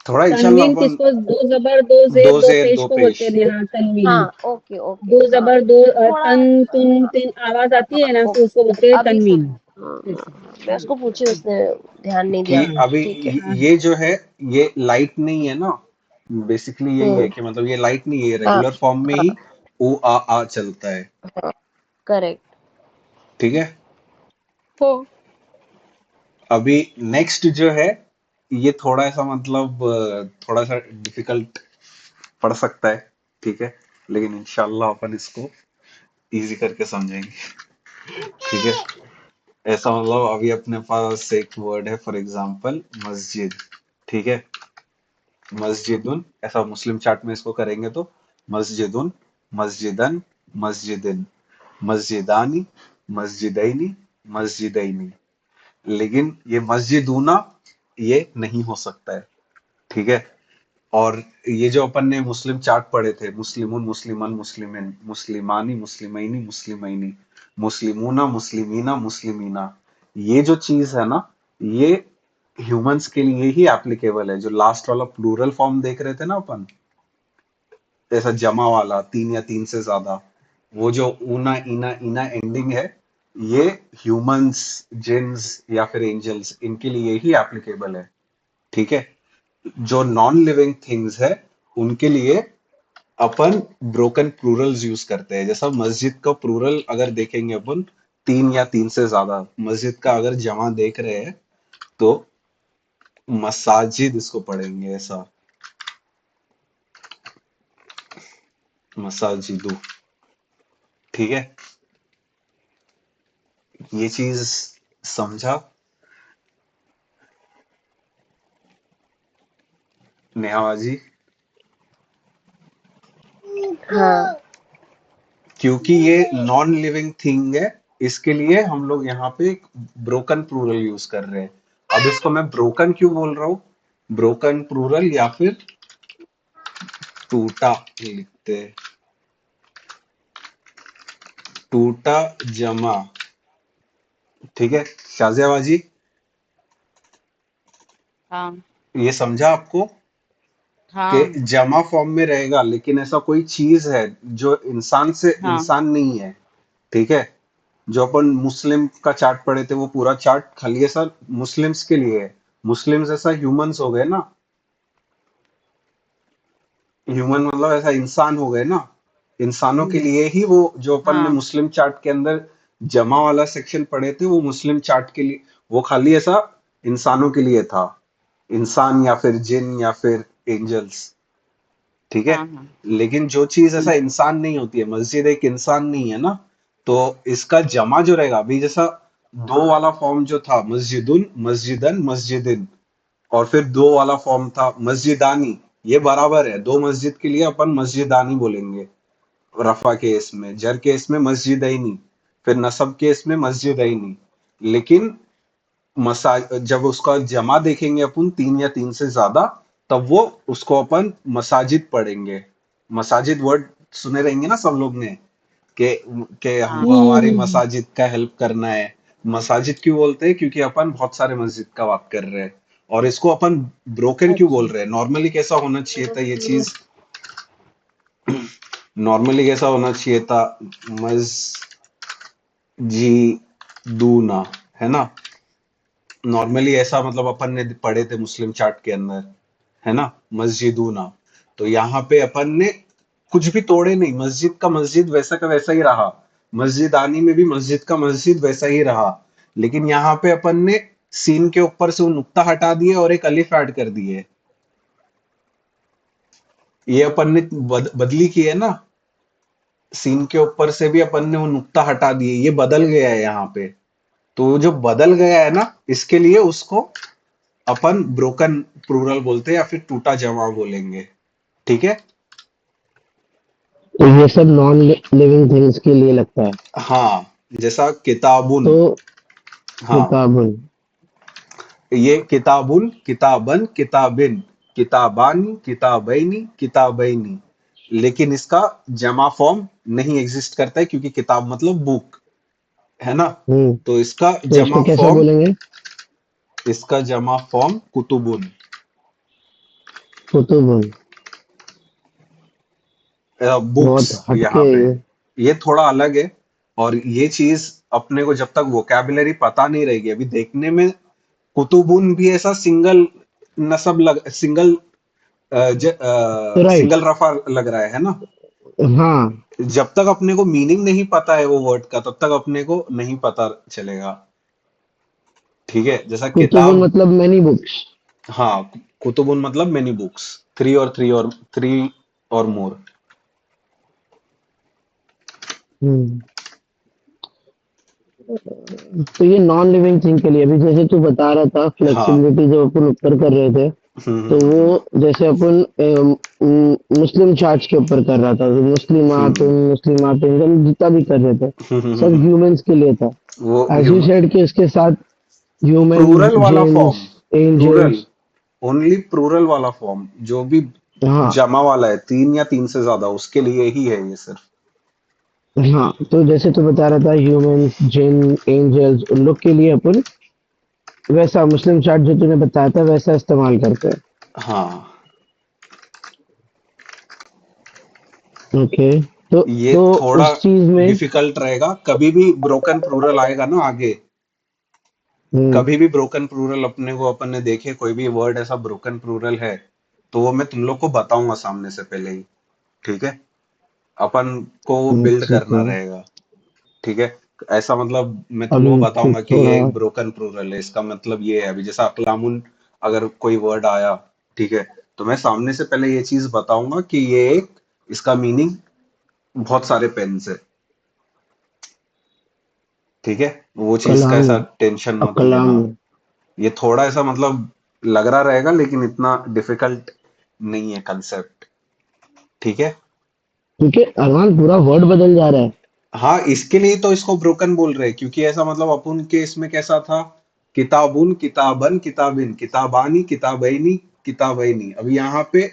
थोड़ा इंशाल्लाह तनवीन अपन किसको, दो जबर दो जेर दो दो जेर पेश दो को बोलते पेश। हैं यहाँ तनवीन। हाँ, ओके ओके, दो हाँ जबर दो थोड़ा, तन तुन हाँ तिन आवाज आती है हाँ ना, तो ओके, उसको बोलते हैं अभी तनवीन। समझ। ऐसे। मैं उसको पूछी, उसने ध्यान नहीं कि दिया। अभी ठीक है। हाँ ये जो है ये लाइट नहीं है ना। बेसिकली यही है हम्म। कि मतलब ये लाइट नहीं है, हाँ रेगुलर फॉर्म में ही हाँ ओ आ चलता है। हाँ, करेक्ट। ठीक है। हो। अभी नेक्स्ट जो है ये थोड़ा सा मतलब थोड़ा सा डिफिकल्ट पड़ सकता है, ठीक है, लेकिन इंशाल्लाह अपन इसको इजी करके समझेंगे। ठीक है। ऐसा मतलब अभी अपने पास एक वर्ड है, फॉर एग्जांपल मस्जिद। ठीक है। मस्जिदुन, ऐसा मुस्लिम चार्ट में इसको करेंगे तो मस्जिदुन, मस्जिदन, मस्जिदिन, मस्जिदानी, मस्जिदैनी, मस्जिदैनी। लेकिन ये मस्जिदूना ये नहीं हो सकता है। ठीक है। और ये जो अपन ने मुस्लिम चार्ट पढ़े थे, मुस्लिमुन, मुस्लिमन, मुस्लिमिन, मुस्लिमानी, मुस्लिमैनी, मुस्लिमैनी, मुस्लिमूना, मुस्लिमीना, मुस्लिमीना, ये जो चीज है ना, ये ह्यूमंस के लिए ही एप्लीकेबल है। जो लास्ट वाला प्लूरल फॉर्म देख रहे थे ना अपन, ऐसा जमा वाला, तीन या तीन से ज्यादा, वो जो ऊना इना इना एंडिंग है, ये ह्यूमंस, जिन्स या फिर एंजल्स, इनके लिए ही एप्लीकेबल है। ठीक है। जो नॉन लिविंग थिंग्स है उनके लिए अपन ब्रोकन प्लूरल्स यूज करते हैं। जैसा मस्जिद का प्लूरल अगर देखेंगे अपन, तीन या तीन से ज्यादा। मस्जिद का अगर जमा देख रहे हैं तो मसाजिद इसको पढ़ेंगे ऐसा, मसाजिदू। ठीक है। ये चीज समझा नेहाबाजी? हाँ, क्योंकि ये नॉन लिविंग थिंग है, इसके लिए हम लोग यहाँ पे ब्रोकन प्लूरल यूज कर रहे हैं। अब इसको मैं ब्रोकन क्यों बोल रहा हूँ, ब्रोकन प्लूरल या फिर टूटा लिखते हैं, टूटा जमा, ठीक है शाजिया बाजी, हाँ ये समझा आपको कि हाँ जमा फॉर्म में रहेगा, लेकिन ऐसा कोई चीज है जो इंसान से हाँ इंसान नहीं है। ठीक है, जो अपन मुस्लिम का चार्ट पढ़े थे वो पूरा चार्ट खाली ऐसा मुस्लिम्स के लिए है। मुस्लिम्स ऐसा ह्यूमंस हो गए ना, ह्यूमन मतलब ऐसा इंसान हो गए ना, इंसानों के हम्म, लिए ही वो जो अपन ने हाँ मुस्लिम चार्ट के अंदर जमा वाला सेक्शन पढ़े थे वो मुस्लिम चार्ट के लिए, वो खाली ऐसा इंसानों के लिए था, इंसान या फिर जिन या फिर एंजल्स। ठीक है, हाँ हाँ लेकिन जो चीज ऐसा हम्म, इंसान नहीं होती है, मस्जिद एक इंसान नहीं है ना, तो इसका जमा जो रहेगा अभी जैसा दो वाला फॉर्म जो था मस्जिदुन मस्जिदन मस्जिदिन, और फिर दो वाला फॉर्म था मस्जिदानी, ये बराबर है, दो मस्जिद के लिए अपन मस्जिदानी बोलेंगे रफा केस में, जर केस में मस्जिदैनी, फिर नसब केस में मस्जिदैनी। लेकिन मसा जब उसका जमा देखेंगे अपन तीन या तीन से ज्यादा, तब वो उसको अपन मसाजिद पढ़ेंगे। मसाजिद वर्ड सुने रहेंगे ना सब लोग ने कि हाँ हमको हमारी हम्म। मसाजिद का हेल्प करना है। मसाजिद क्यों बोलते हैं, क्योंकि अपन बहुत सारे मस्जिद का बात कर रहे हैं, और इसको अपन ब्रोकन क्यों बोल अच्छा। रहे हैं, नॉर्मली कैसा होना चाहिए था ये चीज, नॉर्मली कैसा होना चाहिए था, मस्जिदूना, है ना, नॉर्मली ऐसा मतलब अपन ने पढ़े थे मुस्लिम चार्ट के अंदर, है ना, मस्जिदूना। तो यहाँ पे अपन ने कुछ भी तोड़े नहीं, मस्जिद का मस्जिद वैसा का वैसा ही रहा, मस्जिद आनी में भी मस्जिद का मस्जिद वैसा ही रहा, लेकिन यहाँ पे अपन ने सीन के ऊपर से वो नुक्ता हटा दिए और एक अलिफ ऐड कर दिए। ये अपन ने बदली की है ना, सीन के ऊपर से भी अपन ने वो नुक्ता हटा दिए, ये बदल गया है यहाँ पे। तो वो जो बदल गया है ना, इसके लिए उसको अपन ब्रोकन प्लूरल बोलते हैं या फिर टूटा जमा बोलेंगे। ठीक है, तो ये सब नॉन लिविंग थिंग्स के लिए लगता है। हाँ, जैसा किताबुन, तो हाँ, किताबुन। ये किताबुन किताबन किताबिन किताबानी किताबैनी किताबैनी, लेकिन इसका जमा फॉर्म नहीं एग्जिस्ट करता है क्योंकि किताब मतलब बुक, है ना, हम्म। तो इसका तो जमा इसको कैसा फॉर्म, बोलेंगे? इसका जमा फॉर्म कुतुबुन, कुतुबुन। बुक्स बहुत हटके यहाँ है पे, ये। ये थोड़ा अलग है। और ये चीज अपने को जब तक वोकैबुलरी पता नहीं रहेगी, अभी देखने में कुतुबुन भी ऐसा सिंगल नसब लग, सिंगल तो राइट। सिंगल रफा लग रहा है ना, हाँ। जब तक अपने को मीनिंग नहीं पता है वो वर्ड का तब तक अपने को नहीं पता चलेगा। ठीक है, जैसा कुतुबुन किताब, मतलब मैनी बुक्स। हाँ, कुतुबुन मतलब मेनी बुक्स, थ्री और मोर। हम्म। तो ये नॉन लिविंग थिंग के लिए अभी जैसे तू बता रहा था हाँ, फ्लेक्सिबिलिटी जब अपन ऊपर कर रहे थे, तो हम्म। वो जैसे अपन मुस्लिम चार्ट्स के ऊपर कर रहा था, तो हम्म मुस्लिमातुन हम जितना भी कर रहे थे सब हम्म। ह्यूमंस के लिए था। वो एज यू सेड कि इसके साथ ह्यूमंस, प्लूरल वाला फॉर्म, जिन्स, प्लूरल, एंजल्स। ओनली प्लूरल वाला फॉर्म, जो भी हाँ। जमा वाला है तीन या तीन से ज्यादा उसके लिए ही है ये सिर्फ। हाँ, तो जैसे तू बता रहा था ह्यूमंस, जिन, एंजल्स, उन लोग के लिए अपन वैसा मुस्लिम चार्ट जो तूने बताया था वैसा इस्तेमाल करते हैं। हाँ, ओके। तो ये तो थोड़ा उस चीज में। डिफिकल्ट रहेगा, कभी भी ब्रोकन प्लूरल आएगा ना आगे, हम्म। कभी भी ब्रोकन प्लूरल अपने को अपन ने देखे कोई भी वर्ड ऐसा ब्रोकन प्लूरल है, तो वो मैं तुम लोग को बताऊंगा सामने से पहले ही। ठीक है, अपन को वो बिल्ड ठीक करना है। रहेगा। ठीक है, ऐसा मतलब मैं तुम लोग को अभी तो बताऊंगा कि ये थोड़ा। एक ब्रोकन प्लूरल है, इसका मतलब ये है, अभी जैसा अकलामुन अगर कोई वर्ड आया, ठीक है, तो मैं सामने से पहले ये चीज बताऊंगा कि ये एक, इसका मीनिंग बहुत सारे पेन से। ठीक है, वो चीज का कलाम। ऐसा टेंशन मत अकलाम। लेना। ये थोड़ा ऐसा मतलब लग रहा रहेगा लेकिन इतना डिफिकल्ट नहीं है कंसेप्ट। ठीक है, क्योंकि अरमान पूरा वर्ड बदल जा रहा है। हाँ, इसके लिए तो इसको ब्रोकन बोल रहे हैं, क्योंकि ऐसा मतलब अपन के इसमें कैसा था, किताबुन किताबन किताबिन किताबानी किताबैनी किताबैनी, अब यहाँ पे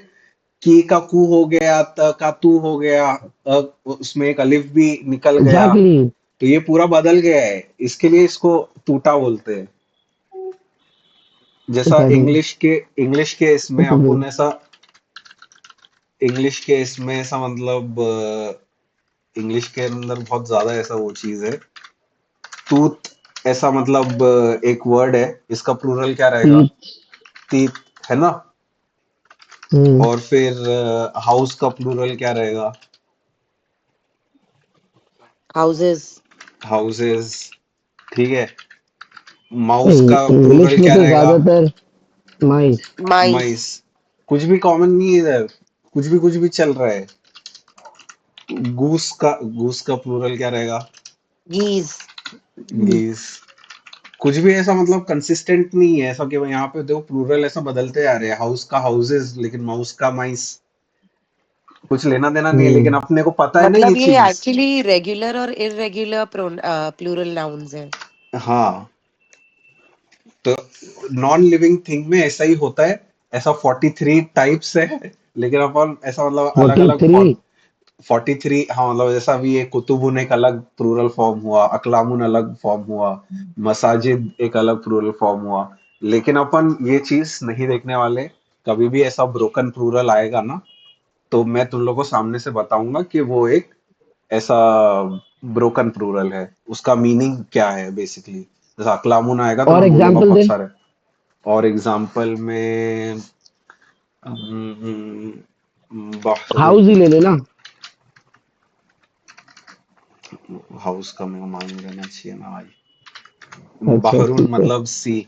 की का कू हो गया, त का तू हो गया, उसमें एक अलिफ भी निकल गया। एग्जैक्टली। तो ये पूरा बदल गया है, इसके लिए इसको टूटा बोलते हैं। जैसा पता नहीं। इंग्लिश के इसमें तो अपन ऐसा, इंग्लिश के इसमें ऐसा मतलब इंग्लिश के अंदर बहुत ज्यादा ऐसा वो चीज है, टूथ, ऐसा मतलब एक वर्ड है, इसका प्लूरल क्या रहेगा? टीथ। टीथ, है ना? हम्म। और फिर हाउस का प्लूरल क्या रहेगा? हाउसेस। हाउसेस, ठीक है। माउस का इंग्लिश प्लूरल में क्या तो रहेगा? ज्यादातर माइस। माइस। माइस। कुछ भी कॉमन नहीं है इधर, कुछ भी चल रहा है। गूस का प्लूरल क्या रहेगा? गीज। गीस। कुछ भी ऐसा मतलब कंसिस्टेंट नहीं है ऐसा कि भाई यहाँ पे देखो प्लूरल ऐसा बदलते आ रहे हैं, हाउस का हाउसेस लेकिन माउस का माइस, कुछ लेना देना नहीं है, लेकिन हम्म। अपने को पता है ना ये मतलब ये चीज। एक्चुअली रेगुलर और इररेगुलर प्लूरल नाउन्स है। हाँ, तो नॉन लिविंग थिंग में ऐसा ही होता है। ऐसा 43 टाइप्स है, लेकिन अपन ऐसा मतलब अलग फोर्टी अलग थ्री 43, हाँ मतलब जैसा अभी ये कुतुबुन एक अलग प्लूरल फॉर्म हुआ, अकलामुन अलग फॉर्म हुआ, मसाजिद एक अलग प्लूरल फॉर्म हुआ। लेकिन अपन ये चीज नहीं देखने वाले, कभी भी ऐसा ब्रोकन प्लूरल आएगा ना, तो मैं तुम लोगों को सामने से बताऊंगा कि वो एक ऐसा ब्रोकन प्लूरल है, उसका मीनिंग क्या है बेसिकली। जैसा अकलामुन आएगा तो और मैं बोलूंगा एग्जांपल बहुत दे। सारे। और एग्जाम्पल में बहरुन। हाउस ही ले लेना। हाउस का मेरा मालूम रहना चाहिए ना भाई। अच्छा बहरुन ठीक है। मतलब सी,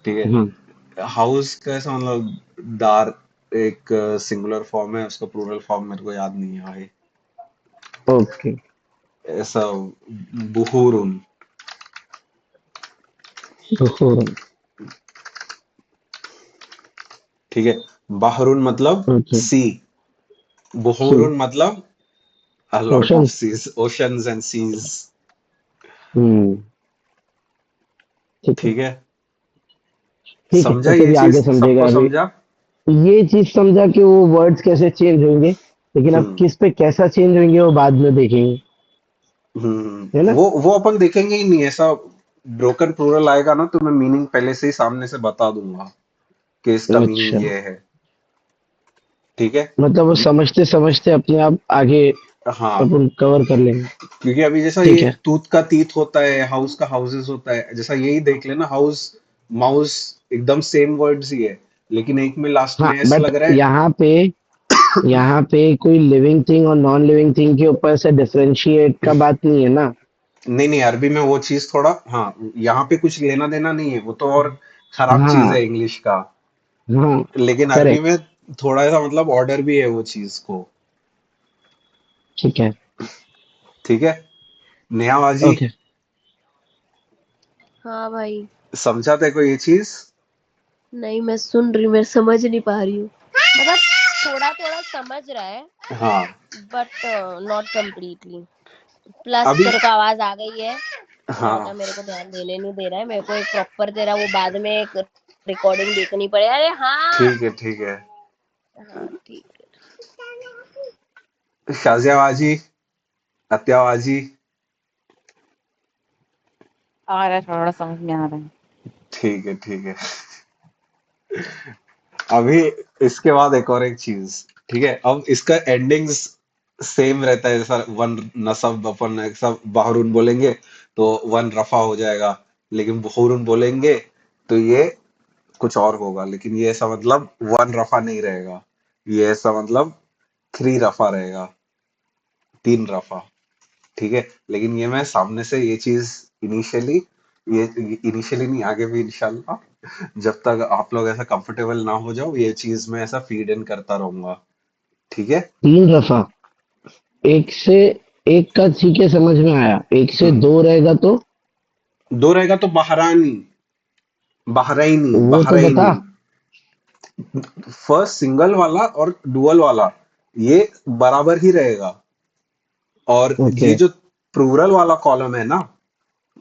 ठीक हाँ। है। हाउस का ऐसा मतलब दार, एक सिंगुलर फॉर्म है, उसका प्लूरल फॉर्म मेरे को याद नहीं है भाई। ओके। ऐसा बुहुरुन, ठीक है। बहरुन मतलब अच्छा। सी, सी। बुहुरुन मतलब a lot of ocean. seas, oceans and seas, हम्म। ठीक है। ठीक है। ठीक है, समझा तो ये कभी चीज, आगे समझेगा सबको अभी। समझा? ये चीज समझा कि वो वर्ड्स कैसे चेंज होंगे, लेकिन अब हम्म किस पे कैसा चेंज होंगे वो बाद में देखेंगे। है ना। वो अपन देखेंगे ही नहीं ऐसा। ब्रोकन प्लूरल आएगा ना तो मैं मीनिंग पहले से ही सामने से बता दूंगा कि इसका मीनिंग अच्छा। ये है, ठीक है। मतलब वो समझते समझते अपने आप आगे हाँ, अपन कवर कर लेंगे। क्योंकि अभी जैसा ठीक ये है। तूत का तीत होता है, हाउस का हाउसेस होता है, जैसा यही देख लेना, हाउस माउस एकदम सेम वर्ड्स ही है, लेकिन एक में लास्ट हाँ में एस बट लग रहा है। यहाँ पे कोई लिविंग थिंग और नॉन लिविंग थिंग के ऊपर से डिफरेंशिएट का बात नहीं है ना। नहीं नहीं, अरबी में वो चीज थोड़ा, हाँ यहाँ पे कुछ लेना देना नहीं है, वो तो और खराब चीज हाँ। है इंग्लिश का। हाँ। लेकिन अरबी करेक्ट। में थोड़ा सा मतलब ऑर्डर भी है वो चीज को, ठीक है। ठीक है। नेहाबाजी, ओके। हाँ भाई। समझा तेरे को ये चीज? नहीं, मैं सुन रही हूँ, मैं समझ नहीं पा रही हूँ। मतलब थोड़ा थोड़ा समझ रहा है, हाँ, बट नॉट कम्प्लीटली। प्लस अभी, तेरे को आवाज आ गई है, हाँ वरना मेरे को ध्यान देने नहीं दे रहा है। मेरे को एक प्रॉपर तेरा वो बाद में एक रिकॉर्डिंग देखनी पड़े। अरे हाँ। ठीक है, ठीक है। हाँ ठीक है। शाजियाबाजी, अत्याबाजी, आ रहा है, थोड़ा समझ में आ रहा है। ठीक है, ठीक है। अभी इसके बाद एक और एक चीज, ठीक है। अब इसका एंडिंग्स सेम रहता है, जैसा वन नसब अपन सब बहरुन बोलेंगे तो वन रफा हो जाएगा, लेकिन बुहुरुन बोलेंगे तो ये कुछ और होगा, लेकिन ये ऐसा मतलब वन रफा नहीं रहेगा, ये ऐसा मतलब थ्री रफा रहेगा, तीन रफा, ठीक है। लेकिन ये मैं सामने से ये चीज इनिशियली, ये इनिशियली नहीं, आगे भी इंशाल्लाह, जब तक आप लोग ऐसा कंफर्टेबल ना हो जाओ, ये चीज मैं ऐसा फीड इन करता रहूंगा, ठीक है। 3 दफा। एक से एक का ठीक है, समझ में आया। एक से हम्म, दो रहेगा तो दो रहेगा तो बहरानी, बहरैनी, वो तो बता। बहरैनी। फर्स्ट सिंगल वाला और डुअल वाला ये बराबर ही रहेगा, और ओके। ये जो प्लूरल वाला कॉलम है ना,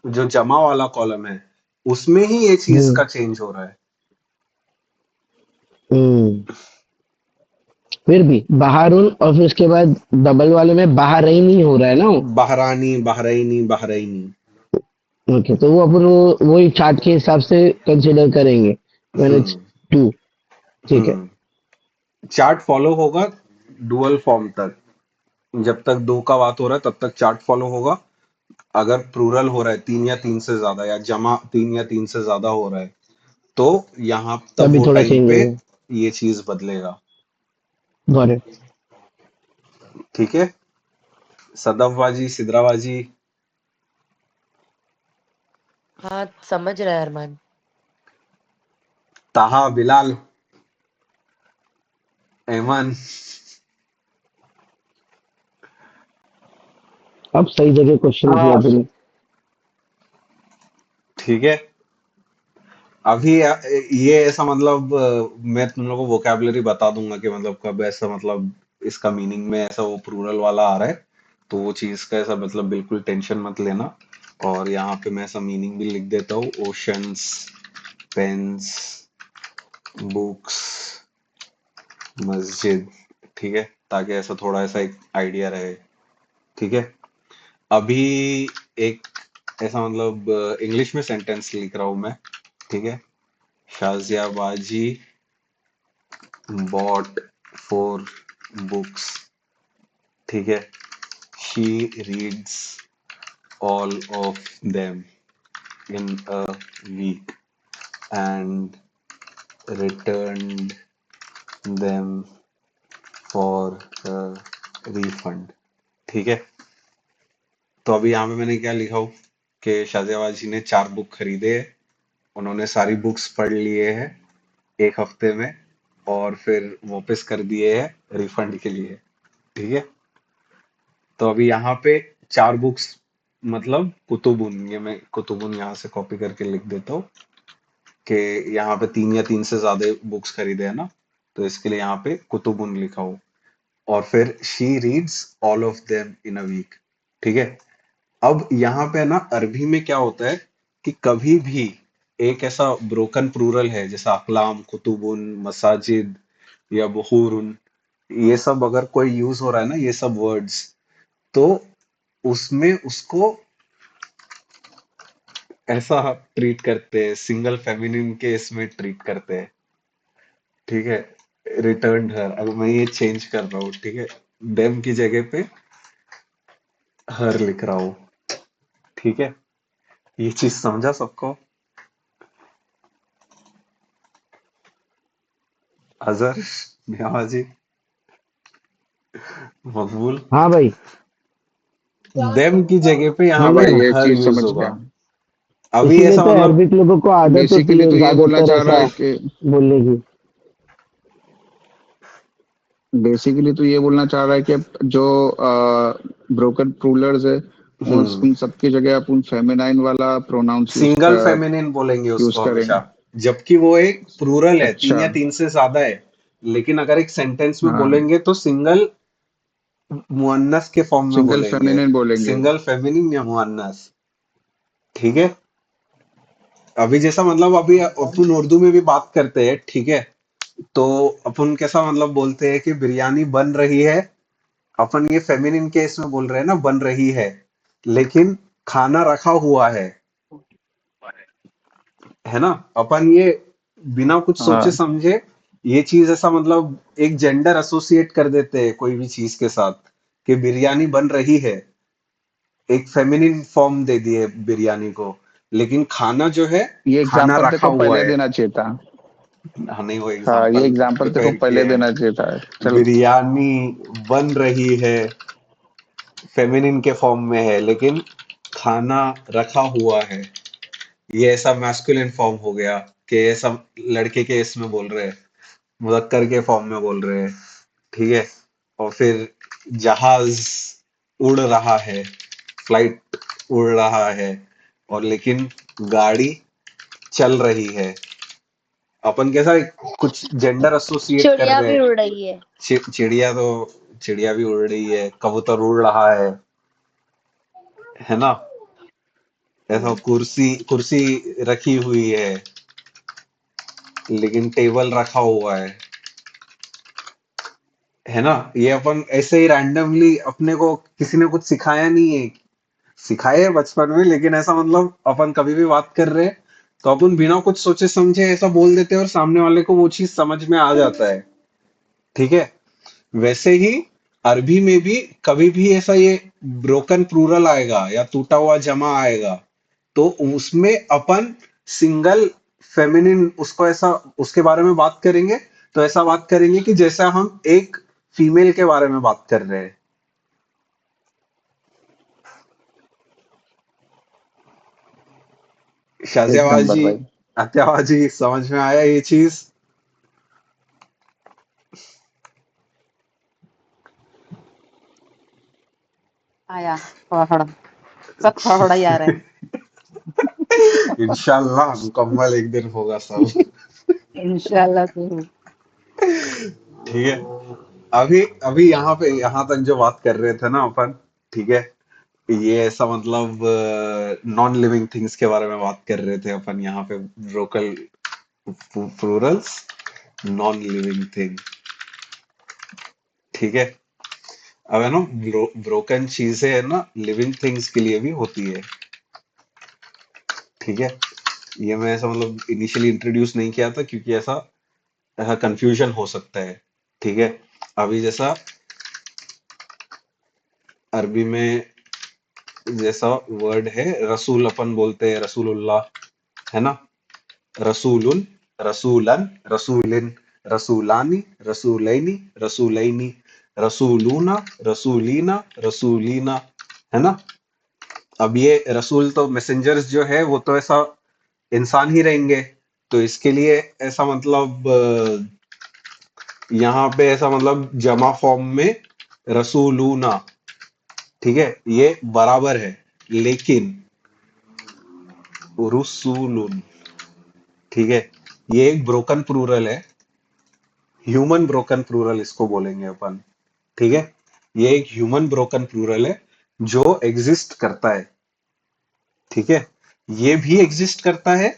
जो जमा वाला कॉलम है, उसमें ही ये चीज हम्म। का चेंज हो रहा है। हम्म। फिर भी बहारून और फिर उसके बाद डबल वाले में बहरीन ही हो रहा है ना वो। बहरानी, बहरैनी, बहरैनी। ओके, तो वो अपन वो वही चार्ट के हिसाब से कंसिडर करेंगे व्हेन इट्स हम्म। टू। ठीक है। हम्म। चार्ट फॉलो होगा डुअल फॉर्म तक। जब तक दो का बात हो रहा है तब तक चार्ट फॉलो होगा। अगर प्लूरल हो रहा है तीन या तीन से ज्यादा, या जमा तीन या तीन से ज्यादा हो रहा है, तो यहाँ तब तभी वो थोड़ा टाइम चेंज पे होगा। ये चीज बदलेगा। Got it. ठीक है। सदफबाजी, सिदराबाजी। हाँ समझ रहा है अरमान। ताहा, बिलाल, ऐमन। अब सही जगह क्वेश्चन किया हाँ तूने। ठीक है। अभी ये ऐसा मतलब मैं तुम लोगों को वोकैबुलरी बता दूंगा कि मतलब कब ऐसा मतलब इसका मीनिंग में ऐसा वो प्लूरल वाला आ रहा है। तो वो चीज का ऐसा मतलब बिल्कुल टेंशन मत लेना। और यहाँ पे मैं ऐसा मीनिंग भी लिख देता हूँ, ओशंस, पेन्स, बुक्स, मस्जिद। ठीक है, ताकि ऐसा थोड़ा ऐसा एक आइडिया रहे। ठीक है। अभी एक ऐसा मतलब इंग्लिश में सेंटेंस लिख रहा हूँ मैं। ठीक है। शाजिया बाजी bought four books. ठीक है। She reads all of them in a week and returned them for a refund. ठीक है। तो अभी यहाँ पे मैंने क्या लिखा हूँ कि शाहजहां जी ने 4 बुक खरीदे हैं। उन्होंने सारी बुक्स पढ़ लिए हैं एक हफ्ते में, और फिर वापस कर दिए हैं रिफंड के लिए। ठीक है। तो अभी यहाँ पे 4 बुक्स मतलब कुतुबुन, ये मैं कुतुबुन यहाँ से कॉपी करके लिख देता हूँ कि यहाँ पे 3 या 3 से ज्यादा बुक्स खरीदे हैं ना, तो इसके लिए यहाँ पे कुतुबुन लिखा हो। और फिर she reads all of them in a week. ठीक है। अब यहाँ पे ना अरबी में क्या होता है कि कभी भी एक ऐसा ब्रोकन प्लूरल है जैसा अकलाम, कुतुबुन, मसाजिद या बुहूरुन, ये सब अगर कोई यूज हो रहा है ना, ये सब वर्ड्स, तो उसमें उसको ऐसा ट्रीट करते हैं, सिंगल फेमिनिन के इसमें ट्रीट करते हैं। ठीक है। रिटर्न हर, अब मैं ये चेंज कर रहा हूँ। ठीक है। देम की जगह पे हर लिख रहा हूँ। ठीक है। ये चीज समझा सबको? अजहर, नियाजी, मकबूल। हाँ भाई। देम की जगह पे यहाँ हाँ पे भाई, ये हर चीज यूज समझ होगा। गया। अभी इसीलिए ऐसा तो मतलब अरबिक लोगों को आदत होती बेसिकली है तो ये बोलना ज्यादातर चाह रहा ऐसा है कि बोलने की। बेसिकली तो ये बोलना चाह रहा है कि जो ब्रोकन रूलर्स है हम्म, उन सबकी जगह अपन फेमिनाइन वाला प्रोनाउंस सिंगल फेमिनिन बोलेंगे यूज उसको हमेशा, करेंगे। जबकि वो एक प्लूरल है, 3 अच्छा। या 3 से ज्यादा है। लेकिन अगर एक सेंटेंस में हाँ, बोलेंगे तो सिंगल मुअन्नस के फॉर्म में सिंगल बोलेंगे। फेमिनिन बोलेंगे। सिंगल फेमिनिन या मुअन्नस। ठीक है। अभी जैसा मतलब अभी अपन उर्दू में भी बात करते हैं। ठीक है। तो अपन कैसा मतलब बोलते हैं कि बिरयानी बन रही है, अपन ये फेमिनिन के इसमें बोल रहे हैं ना, बन रही है, लेकिन खाना रखा हुआ है ना। अपन ये बिना कुछ सोचे हाँ, समझे ये चीज ऐसा मतलब एक जेंडर एसोसिएट कर देते हैं कोई भी चीज के साथ, कि बिरयानी बन रही है, एक फेमिनिन फॉर्म दे दिए बिरयानी को, लेकिन खाना जो है, ये खाना एग्जांपल तेरे रखा को हुआ पहले है। देना चाहिए था। हाँ, नहीं वो हाँ, ये एग्जाम्पल एग्जांपल तेरे को प्रिपेयर पहले किए देना हैं। चाहिए था। चल। बिरयानी बन रही है, फेमिनिन के फॉर्म में है, लेकिन खाना रखा हुआ है, ये ऐसा मैस्कुलिन फॉर्म हो गया कि ये सब लड़के के इसमें बोल रहे हैं, मुज़क्कर के फॉर्म में बोल रहे हैं। ठीक है। और फिर जहाज उड़ रहा है, फ्लाइट उड़ रहा है, और लेकिन गाड़ी चल रही है। अपन कैसा कुछ जेंडर एसोसिएट कर चिड़िया रहे भी हैं। उड़ रही है। चिड़िया तो, चिड़िया भी उड़ रही है, कबूतर उड़ रहा है ना। ऐसा हम्म। कुर्सी कुर्सी रखी हुई है, लेकिन टेबल रखा हुआ है। है ना? ये अपन ऐसे ही रैंडमली, अपने को किसी ने कुछ सिखाया नहीं है, सिखाए है बचपन में, लेकिन ऐसा मतलब अपन कभी भी बात कर रहे हैं तो अपन बिना कुछ सोचे समझे ऐसा बोल देते हैं और सामने वाले को वो चीज समझ में आ जाता है। ठीक है? वैसे ही अरबी में भी कभी भी ऐसा ये ब्रोकन प्लूरल आएगा या टूटा हुआ जमा आएगा, तो उसमें अपन सिंगल फेमिनिन उसको ऐसा, उसके बारे में बात करेंगे, तो ऐसा बात करेंगे कि जैसा हम एक फीमेल के बारे में बात कर रहे हैं। एक शाजियाबाद नंबर जी, भाई। अत्यावाज जी, समझ में आया ये चीज? आया थोड़ा थोड़ा, सब थोड़ा थोड़ा ही आ रहा है। इंशाल्लाह मुकम्मल एक दिन होगा सब। इंशाल्लाह तो। ठीक है? अभी अभी यहाँ पे, यहाँ तक जो बात कर रहे थे ना अपन, ठीक है, ये ऐसा मतलब नॉन लिविंग थिंग्स के बारे में बात कर रहे थे अपन यहाँ पे, broken Plurals, non living thing. ठीक है? अब है ना, ब्रोकन चीजें है ना लिविंग थिंग्स के लिए भी होती है। ठीक है? ये मैं ऐसा मतलब इनिशियली इंट्रोड्यूस नहीं किया था क्योंकि ऐसा ऐसा कंफ्यूजन हो सकता है। ठीक है? अभी जैसा अरबी में जैसा वर्ड है रसूल, अपन बोलते हैं रसूलुल्लाह, है ना? रसूलुन, रसूलन, रसूलिन, रसूलानी, रसूलैनी, रसूलैनी, रसूलूना, रसूलीना, रसूलीना, है ना? अब ये रसूल तो मैसेंजर्स जो है वो तो ऐसा इंसान ही रहेंगे, तो इसके लिए ऐसा मतलब यहाँ पे ऐसा मतलब जमा फॉर्म में रसूलूना, ठीक है, ये बराबर है, लेकिन रुसूलुन, ठीक है, ये एक ब्रोकन प्लूरल है, ह्यूमन ब्रोकन प्लूरल इसको बोलेंगे अपन। ठीक है? ये एक ह्यूमन ब्रोकन प्लूरल है जो एग्जिस्ट करता है। ठीक है? ये भी एग्जिस्ट करता है,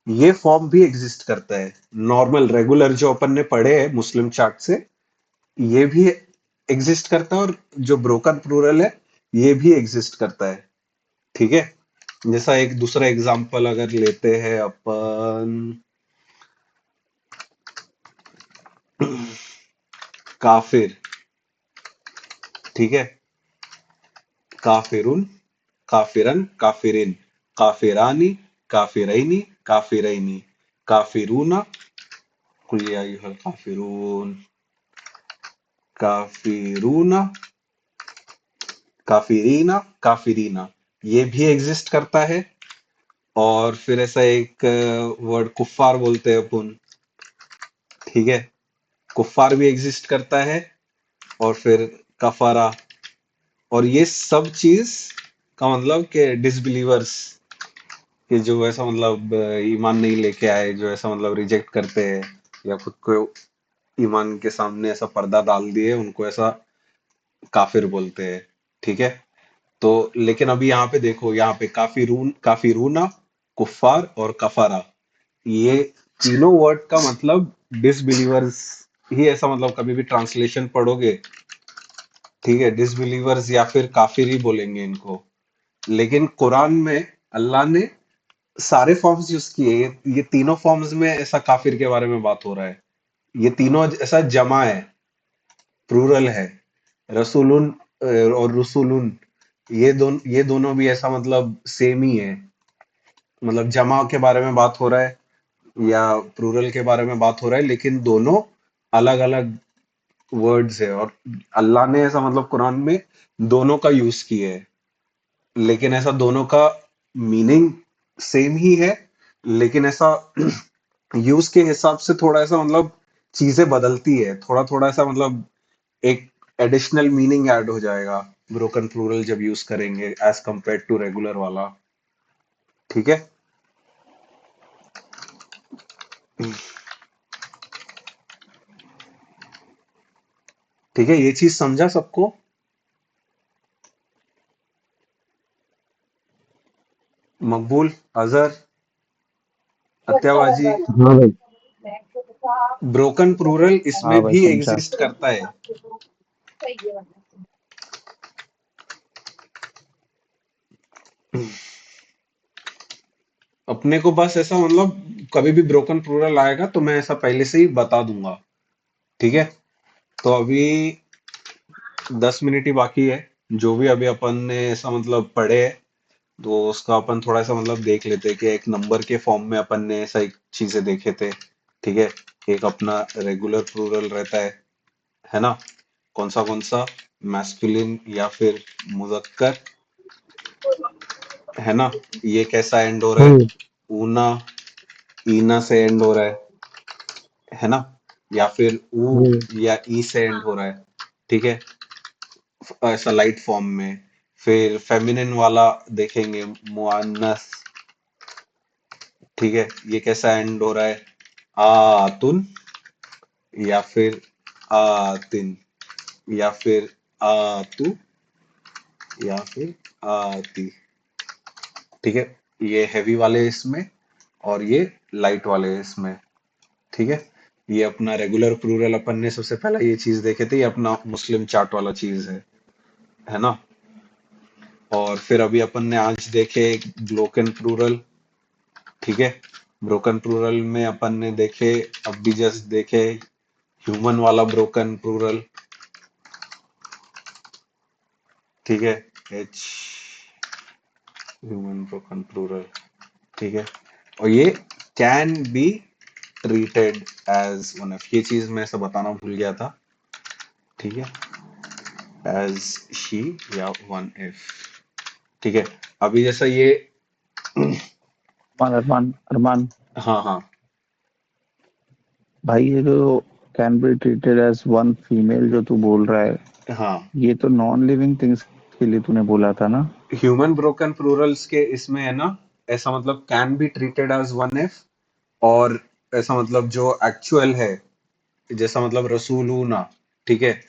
ये फॉर्म भी एग्जिस्ट करता है, नॉर्मल रेगुलर जो अपन ने पढ़े हैं मुस्लिम चार्ट से, ये भी एग्जिस्ट करता है, और जो ब्रोकन प्लूरल है ये भी एग्जिस्ट करता है। ठीक है? जैसा एक दूसरा एग्जांपल अगर लेते हैं अपन, काफिर। ठीक है? काफिरुन, काफिरन, काफिरिन, काफिरानी, काफिरैनी, काफिरैनी, काफिरूना, कुल या अय्युहल काफिरून, काफिरूना, काफिरीना, काफिरीना, ये भी एग्जिस्ट करता है। और फिर ऐसा एक वर्ड कुफ्फार बोलते हैं अपन। ठीक है? कुफ्फार भी एग्जिस्ट करता है। और फिर कफारा, और ये सब चीज का मतलब कि डिसबिलीवर्स, कि जो ऐसा मतलब ईमान नहीं लेके आए, जो ऐसा मतलब रिजेक्ट करते हैं या खुद को ईमान के सामने ऐसा पर्दा डाल दिए, उनको ऐसा काफिर बोलते हैं। ठीक है? तो लेकिन अभी यहाँ पे देखो, यहाँ पे काफिरून, काफिरूना, कुफ्फार और कफारा, ये तीनों वर्ड का मतलब डिसबिलीवर्स ही, ऐसा मतलब कभी भी ट्रांसलेशन पढ़ोगे, ठीक है, डिसबिलीवर्स या फिर काफिर ही बोलेंगे इनको। लेकिन कुरान में अल्लाह ने सारे फॉर्म्स यूज किए, ये तीनों फॉर्म्स में ऐसा काफिर के बारे में बात हो रहा है, ये तीनों ऐसा जमा है, प्लूरल है, रसूलुन और रसूलुन, ये दोनों भी ऐसा मतलब सेम ही है, मतलब जमा के बारे में बात हो रहा है या प्लूरल के बारे में बात हो रहा है, लेकिन दोनों अलग अलग वर्ड्स है, और अल्लाह ने ऐसा मतलब कुरान में दोनों का यूज किया है, लेकिन ऐसा दोनों का मीनिंग सेम ही है, लेकिन ऐसा यूज के हिसाब से थोड़ा ऐसा मतलब चीजें बदलती है, थोड़ा थोड़ा ऐसा मतलब एक एडिशनल मीनिंग ऐड हो जाएगा ब्रोकन प्लूरल जब यूज करेंगे एज कंपेयर टू रेगुलर वाला। ठीक है? ठीक है, ये चीज समझा सबको? मकबूल, अजहर, अत्याबाजी, हाँ भाई। ब्रोकन प्लूरल हाँ इसमें भाई भी समझा। एग्जिस्ट करता है। अपने को बस ऐसा मतलब कभी भी ब्रोकन प्लूरल आएगा तो मैं ऐसा पहले से ही बता दूंगा। ठीक है, तो अभी 10 मिनट ही बाकी है। जो भी अभी अपन ने ऐसा मतलब पढ़े है तो उसका अपन थोड़ा सा मतलब देख लेते हैं कि एक नंबर के फॉर्म में अपन ने ऐसा एक चीजें देखे थे। ठीक है, एक अपना रेगुलर प्लूरल रहता है ना, कौन सा मैस्कुलिन या फिर मुजक्कर, है ना। ये कैसा एंड हो रहा है, हम्म ऊना, ईना से एंड हो रहा है ना, या फिर ऊ हम्म या ई से एंड हो रहा है। ठीक है, ऐसा लाइट फॉर्म में। फिर फेमिनिन वाला देखेंगे, मुअन्नस। ठीक है, ये कैसा एंड हो रहा है, आतुन या फिर आतिन या फिर आतु या फिर आती। ठीक है, ये हैवी वाले इसमें और ये लाइट वाले इसमें। ठीक है, ये अपना रेगुलर प्लूरल अपन ने सबसे पहला ये चीज देखे थे, ये अपना मुस्लिम चार्ट वाला चीज है ना। और फिर अभी अपन ने आज देखे ब्रोकन प्लूरल। ठीक है, ब्रोकन प्लूरल में अपन ने देखे, अब भी जस्ट देखे ह्यूमन वाला ब्रोकन प्लूरल। ठीक है, एच ह्यूमन ब्रोकन प्लूरल। ठीक है, और ये can be treated as one F, ये चीज मैं ऐसा बताना भूल गया था। ठीक है, एज शी या वन एफ। ठीक है, अभी जैसा ये अरमान अरमान अरमान हाँ हाँ भाई, ये जो can be treated as one female जो तू बोल रहा है, हाँ, ये तो नॉन लिविंग थिंग्स के लिए तूने बोला था ना। ह्यूमन ब्रोकन प्लूरल्स के इसमें है ना, ऐसा मतलब can be treated as one F. और ऐसा मतलब जो एक्चुअल है, जैसा मतलब रसूलूना। ठीक है,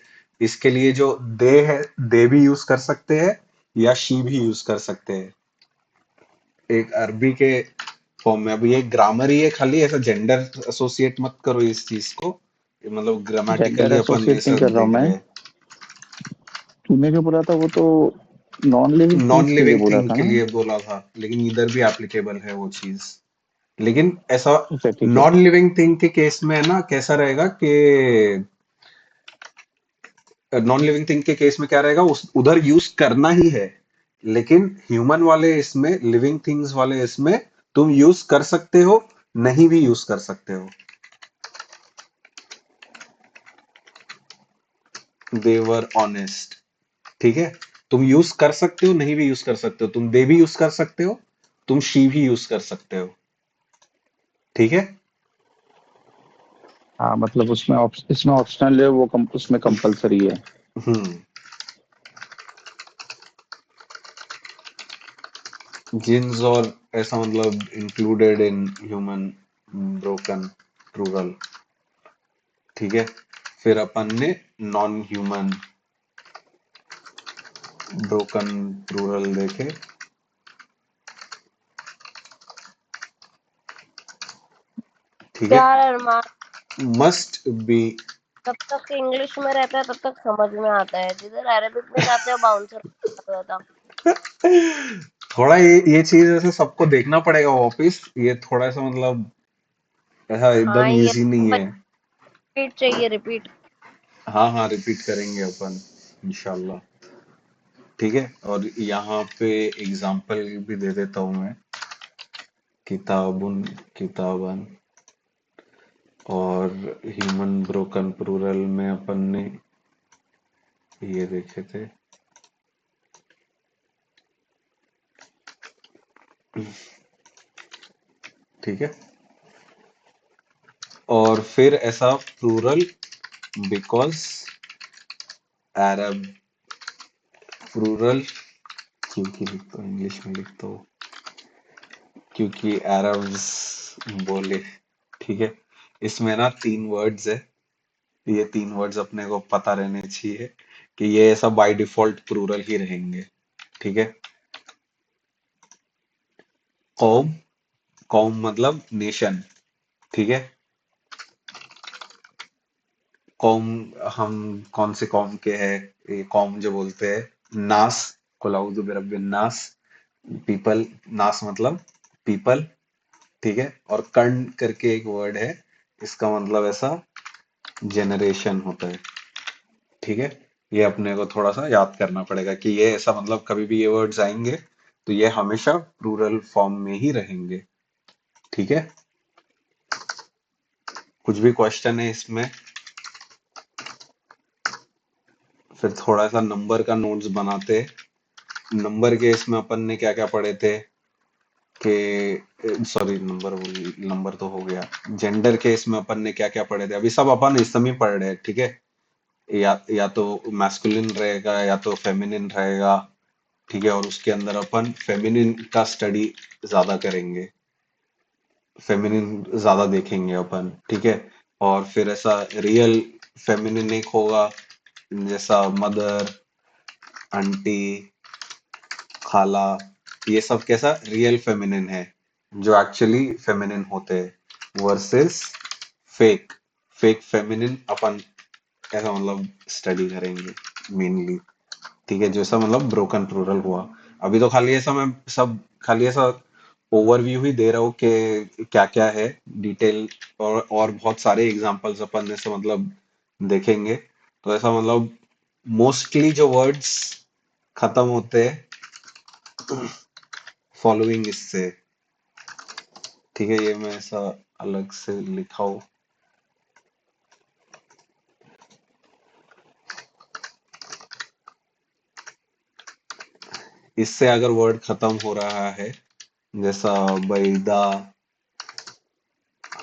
इसके लिए जो दे है, दे भी यूज कर सकते हैं या शी भी यूज कर सकते हैं, एक अरबी के फॉर्म में। अब ये ग्रामर ही है खाली, ऐसा जेंडर एसोसिएट मत करो इस चीज को, ये मतलब जेंडर ग्रामेटिकली अपन एसोसिएट नहीं ऐसा कर रहा हूँ देख मैं। रहे हैं। तूने जो बोला था वो तो नॉन लिविंग नॉन थिंग्स के लिए लिविंग बोला थिंग था के ना। लिए बोला था, लेकिन इधर भी एप्लीकेबल है वो चीज। लेकिन ऐसा अच्छा ठीक है। नॉन लिविंग थिंग के केस में है ना, कैसा रहेगा कि नॉन लिविंग थिंग के केस में क्या रहेगा, उस उधर यूज करना ही है। लेकिन ह्यूमन वाले इसमें, लिविंग थिंग्स वाले इसमें तुम यूज कर सकते हो, नहीं भी यूज कर सकते हो। देवर ऑनेस्ट। ठीक है, तुम यूज कर सकते हो, नहीं भी यूज कर सकते हो, तुम दे भी यूज कर सकते हो, तुम शी भी यूज कर सकते हो। ठीक है, हाँ मतलब उसमें इसमें ऑप्शनल है, वो उसमें कंपलसरी है। हम्म, जिन्स और ऐसा मतलब included in human broken plural. ठीक है, फिर अपन ने नॉन ह्यूमन ब्रोकन प्लूरल देखे। ठीक है, यार अरमान, मस्ट बी। जब तक इंग्लिश में रहता है तब तक समझ में आता है, जिधर अरेबिक में जाते हैं बाउंसर हो जाता। थोड़ा ये चीज ऐसे सबको देखना पड़ेगा वापिस, ये थोड़ा सा मतलब ऐसा हाँ एकदम ये इजी नहीं है। रिपीट चाहिए, रिपीट। हाँ हाँ, रिपीट करेंगे अपन इंशाल्लाह। ठीक है, और यहाँ पे एग्जाम्पल भी दे देता हूँ मैं, किताबुन, किताबन। और ह्यूमन ब्रोकन प्लूरल में अपन ने ये देखे थे। ठीक है, और फिर ऐसा प्लूरल बिकॉज अरब प्लूरल, क्योंकि लिखता हूँ इंग्लिश में लिखता हूँ, क्योंकि अरब्स बोले। ठीक है, इसमें ना 3 वर्ड्स है, ये 3 वर्ड्स अपने को पता रहने चाहिए कि ये ऐसा बाय डिफॉल्ट प्लूरल ही रहेंगे। ठीक है, कौम, कौम मतलब नेशन। ठीक है, कौम, हम कौन से कौम के हैं, ये कौम जो बोलते हैं, नास, कुल औज़ु बिरब्बिन नास, पीपल, नास मतलब पीपल, ठीक है। और कर्ण करके एक वर्ड है, इसका मतलब ऐसा जेनरेशन होता है, ठीक है। ये अपने को थोड़ा सा याद करना पड़ेगा कि ये ऐसा मतलब कभी भी ये वर्ड्स आएंगे तो ये हमेशा प्लूरल फॉर्म में ही रहेंगे, ठीक है। कुछ भी क्वेश्चन है इसमें? फिर थोड़ा सा नंबर का नोट्स बनाते हैं। नंबर के इसमें अपन ने क्या क्या पढ़े थे कि, सॉरी, नंबर तो हो गया। जेंडर के इसमें अपन ने क्या क्या पढ़े थे, अभी सब अपन इस समय पढ़ रहे हैं, ठीक है। या तो मैस्कुलिन रहेगा या तो फेमिनिन रहेगा, ठीक है। और उसके अंदर अपन फेमिनिन का स्टडी ज्यादा करेंगे, फेमिनिन ज्यादा देखेंगे अपन, ठीक है। और फिर ऐसा रियल फेमिनिन एक होगा, जैसा मदर, आंटी, खाला, ये सब कैसा रियल फेमिनिन है, जो एक्चुअली फेमिनिन होते हैं, वर्सेस फेक, फेक फेमिनिन अपन ऐसा मतलब स्टडी करेंगे मेनली, ठीक है। जैसा मतलब ब्रोकन प्लूरल हुआ। अभी तो खाली ऐसा मैं सब खाली ऐसा ओवरव्यू ही दे रहा हूँ कि क्या क्या है डिटेल, और बहुत सारे एग्जांपल्स अपन ऐसे मतलब देखेंगे। तो ऐसा मतलब मोस्टली जो वर्ड्स खत्म होते हैं फॉलोइंग इससे, ठीक है। ये मैं ऐसा अलग से लिखा हूँ। इससे अगर वर्ड खत्म हो रहा है, जैसा बैदा,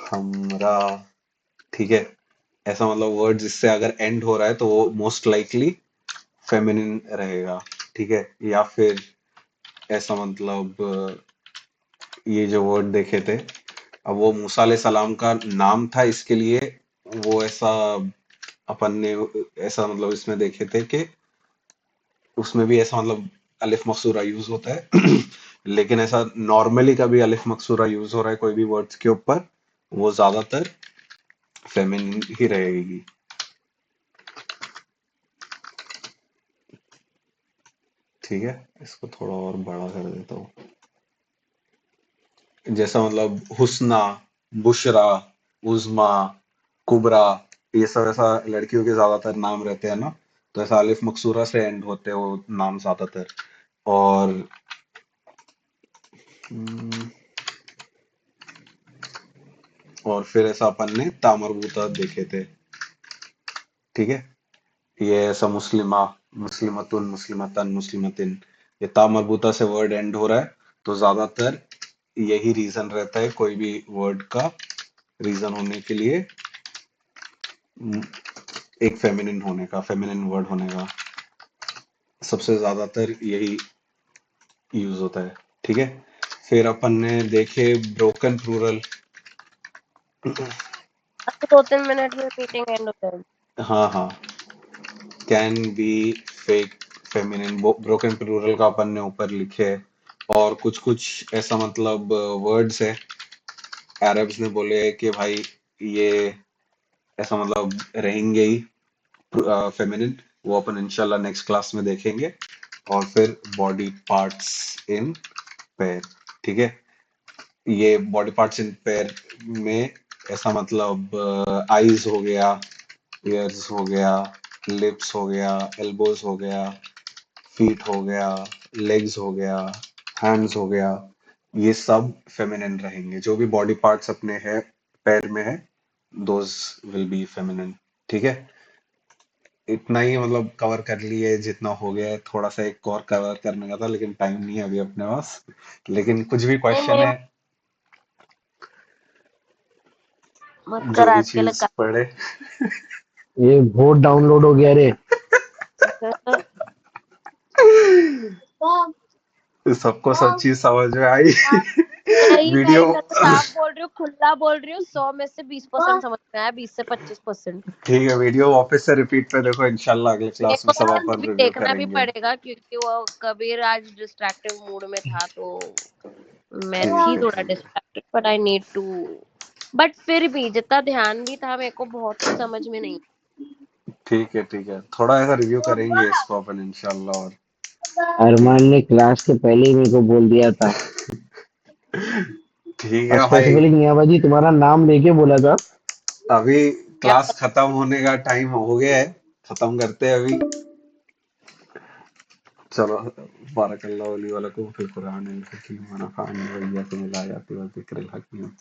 हमरा, ठीक है, ऐसा मतलब वर्ड्स इससे अगर एंड हो रहा है तो वो मोस्ट लाइकली फेमिनिन रहेगा, ठीक है। या फिर ऐसा मतलब ये जो वर्ड देखे थे, अब वो मूसा अलैहि सलाम का नाम था, इसके लिए वो ऐसा अपन ने ऐसा मतलब इसमें देखे थे कि उसमें भी ऐसा मतलब अलिफ मकसूरा यूज होता है लेकिन ऐसा नॉर्मली कभी अलिफ मकसूरा यूज हो रहा है कोई भी वर्ड्स के ऊपर, वो ज्यादातर फेमिनिन ही रहेगी, ठीक है। इसको थोड़ा और बड़ा कर देता हूँ। जैसा मतलब हुस्ना, बुशरा, उज़्मा, कुबरा, ये सब ऐसा लड़कियों के ज्यादातर नाम रहते हैं ना, तो ऐसा अलिफ मकसूरा से एंड होते हैं वो नाम ज्यादातर। और हम्म, और फिर ऐसा अपन ने तामरबूता देखे थे, ठीक है। ये ऐसा मुस्लिमा, मुस्लिमतुन, मुस्लिमतन, मुस्लिमतिन, ये तामरबूता से वर्ड एंड हो रहा है, तो ज्यादातर यही रीजन रहता है कोई भी वर्ड का रीजन होने के लिए, म, एक फेमिनिन होने का, फेमिनिन वर्ड होने का, सबसे ज्यादातर यही यूज होता है, ठीक है। फिर अपन ने देखे ब्रोकन प्लूरल। अच्छा 2-3 मिनट में मीटिंग एंड हो जाएगी। हाँ हाँ, can be fake feminine, broken plural का अपन ने ऊपर लिखे है। और कुछ कुछ ऐसा मतलब वर्ड्स है, अरब्स ने बोले है कि भाई ये ऐसा मतलब रहेंगे ही फेमिनिन, वो अपन इंशाल्लाह नेक्स्ट क्लास में देखेंगे। और फिर बॉडी पार्ट्स इन पेयर, ठीक है। ये बॉडी पार्ट्स इन पेयर में ऐसा मतलब आईज हो गया, ईयर्स हो गया, लिप्स हो गया, एल्बोज हो गया, फीट हो गया, लेग्स हो गया, हैंड्स हो गया, ये सब फेमिनिन रहेंगे। जो भी बॉडी पार्ट्स अपने है पैर में है, दोज विल बी फेमिनिन, ठीक है। इतना ही मतलब कवर कर लिए जितना हो गया है। थोड़ा सा एक और कवर करने का था लेकिन टाइम नहीं है अभी अपने पास। लेकिन कुछ भी नहीं क्वेश्चन नहीं है, मत कर, जो भी आज के लिए चीज पढ़े, ये वोट डाउनलोड हो गया रे। कर। सबको सब चीज समझ में आई नहीं वीडियो। नहीं, मैं तो साफ बोल रही हूँ, खुला बोल रही हूँ, 100 में से 20% समझ में आया, 20 से 25%। ठीक है, वीडियो वापस से रिपीट पे देखो, इंशाल्लाह अगले मेरे क्लास को में सब ना अपन अभी रिव्यू देखना भी करेंगे। पड़ेगा क्योंकि वो कबीर आज डिस्ट्रैक्टिव मूड में था, तो मैं ठीक थी है, थोड़ा ठीक है। Distracted, but I need to. But फिर भी जितना ध्यान भी था, मेरे को बहुत कुछ समझ में नहीं। ठीक है, थोड़ा ऐसा रिव्यू करेंगे इसको अपन इंशाल्लाह। और अरमान ने क्लास के पहले ही मेरे को बोल दिया था, ठीक और है भाई, स्पेसिफिकली मियाँ जी तुम्हारा नाम लेके बोला था। अभी क्लास खत्म होने का टाइम हो गया है, खत्म करते हैं अभी। चलो, बारकल्लाहु ली व लकुम फिल कुरानिल हकीम व नफ़अनी व इय्याकुम बिल आयाति व ज़िक्रिल हकीम।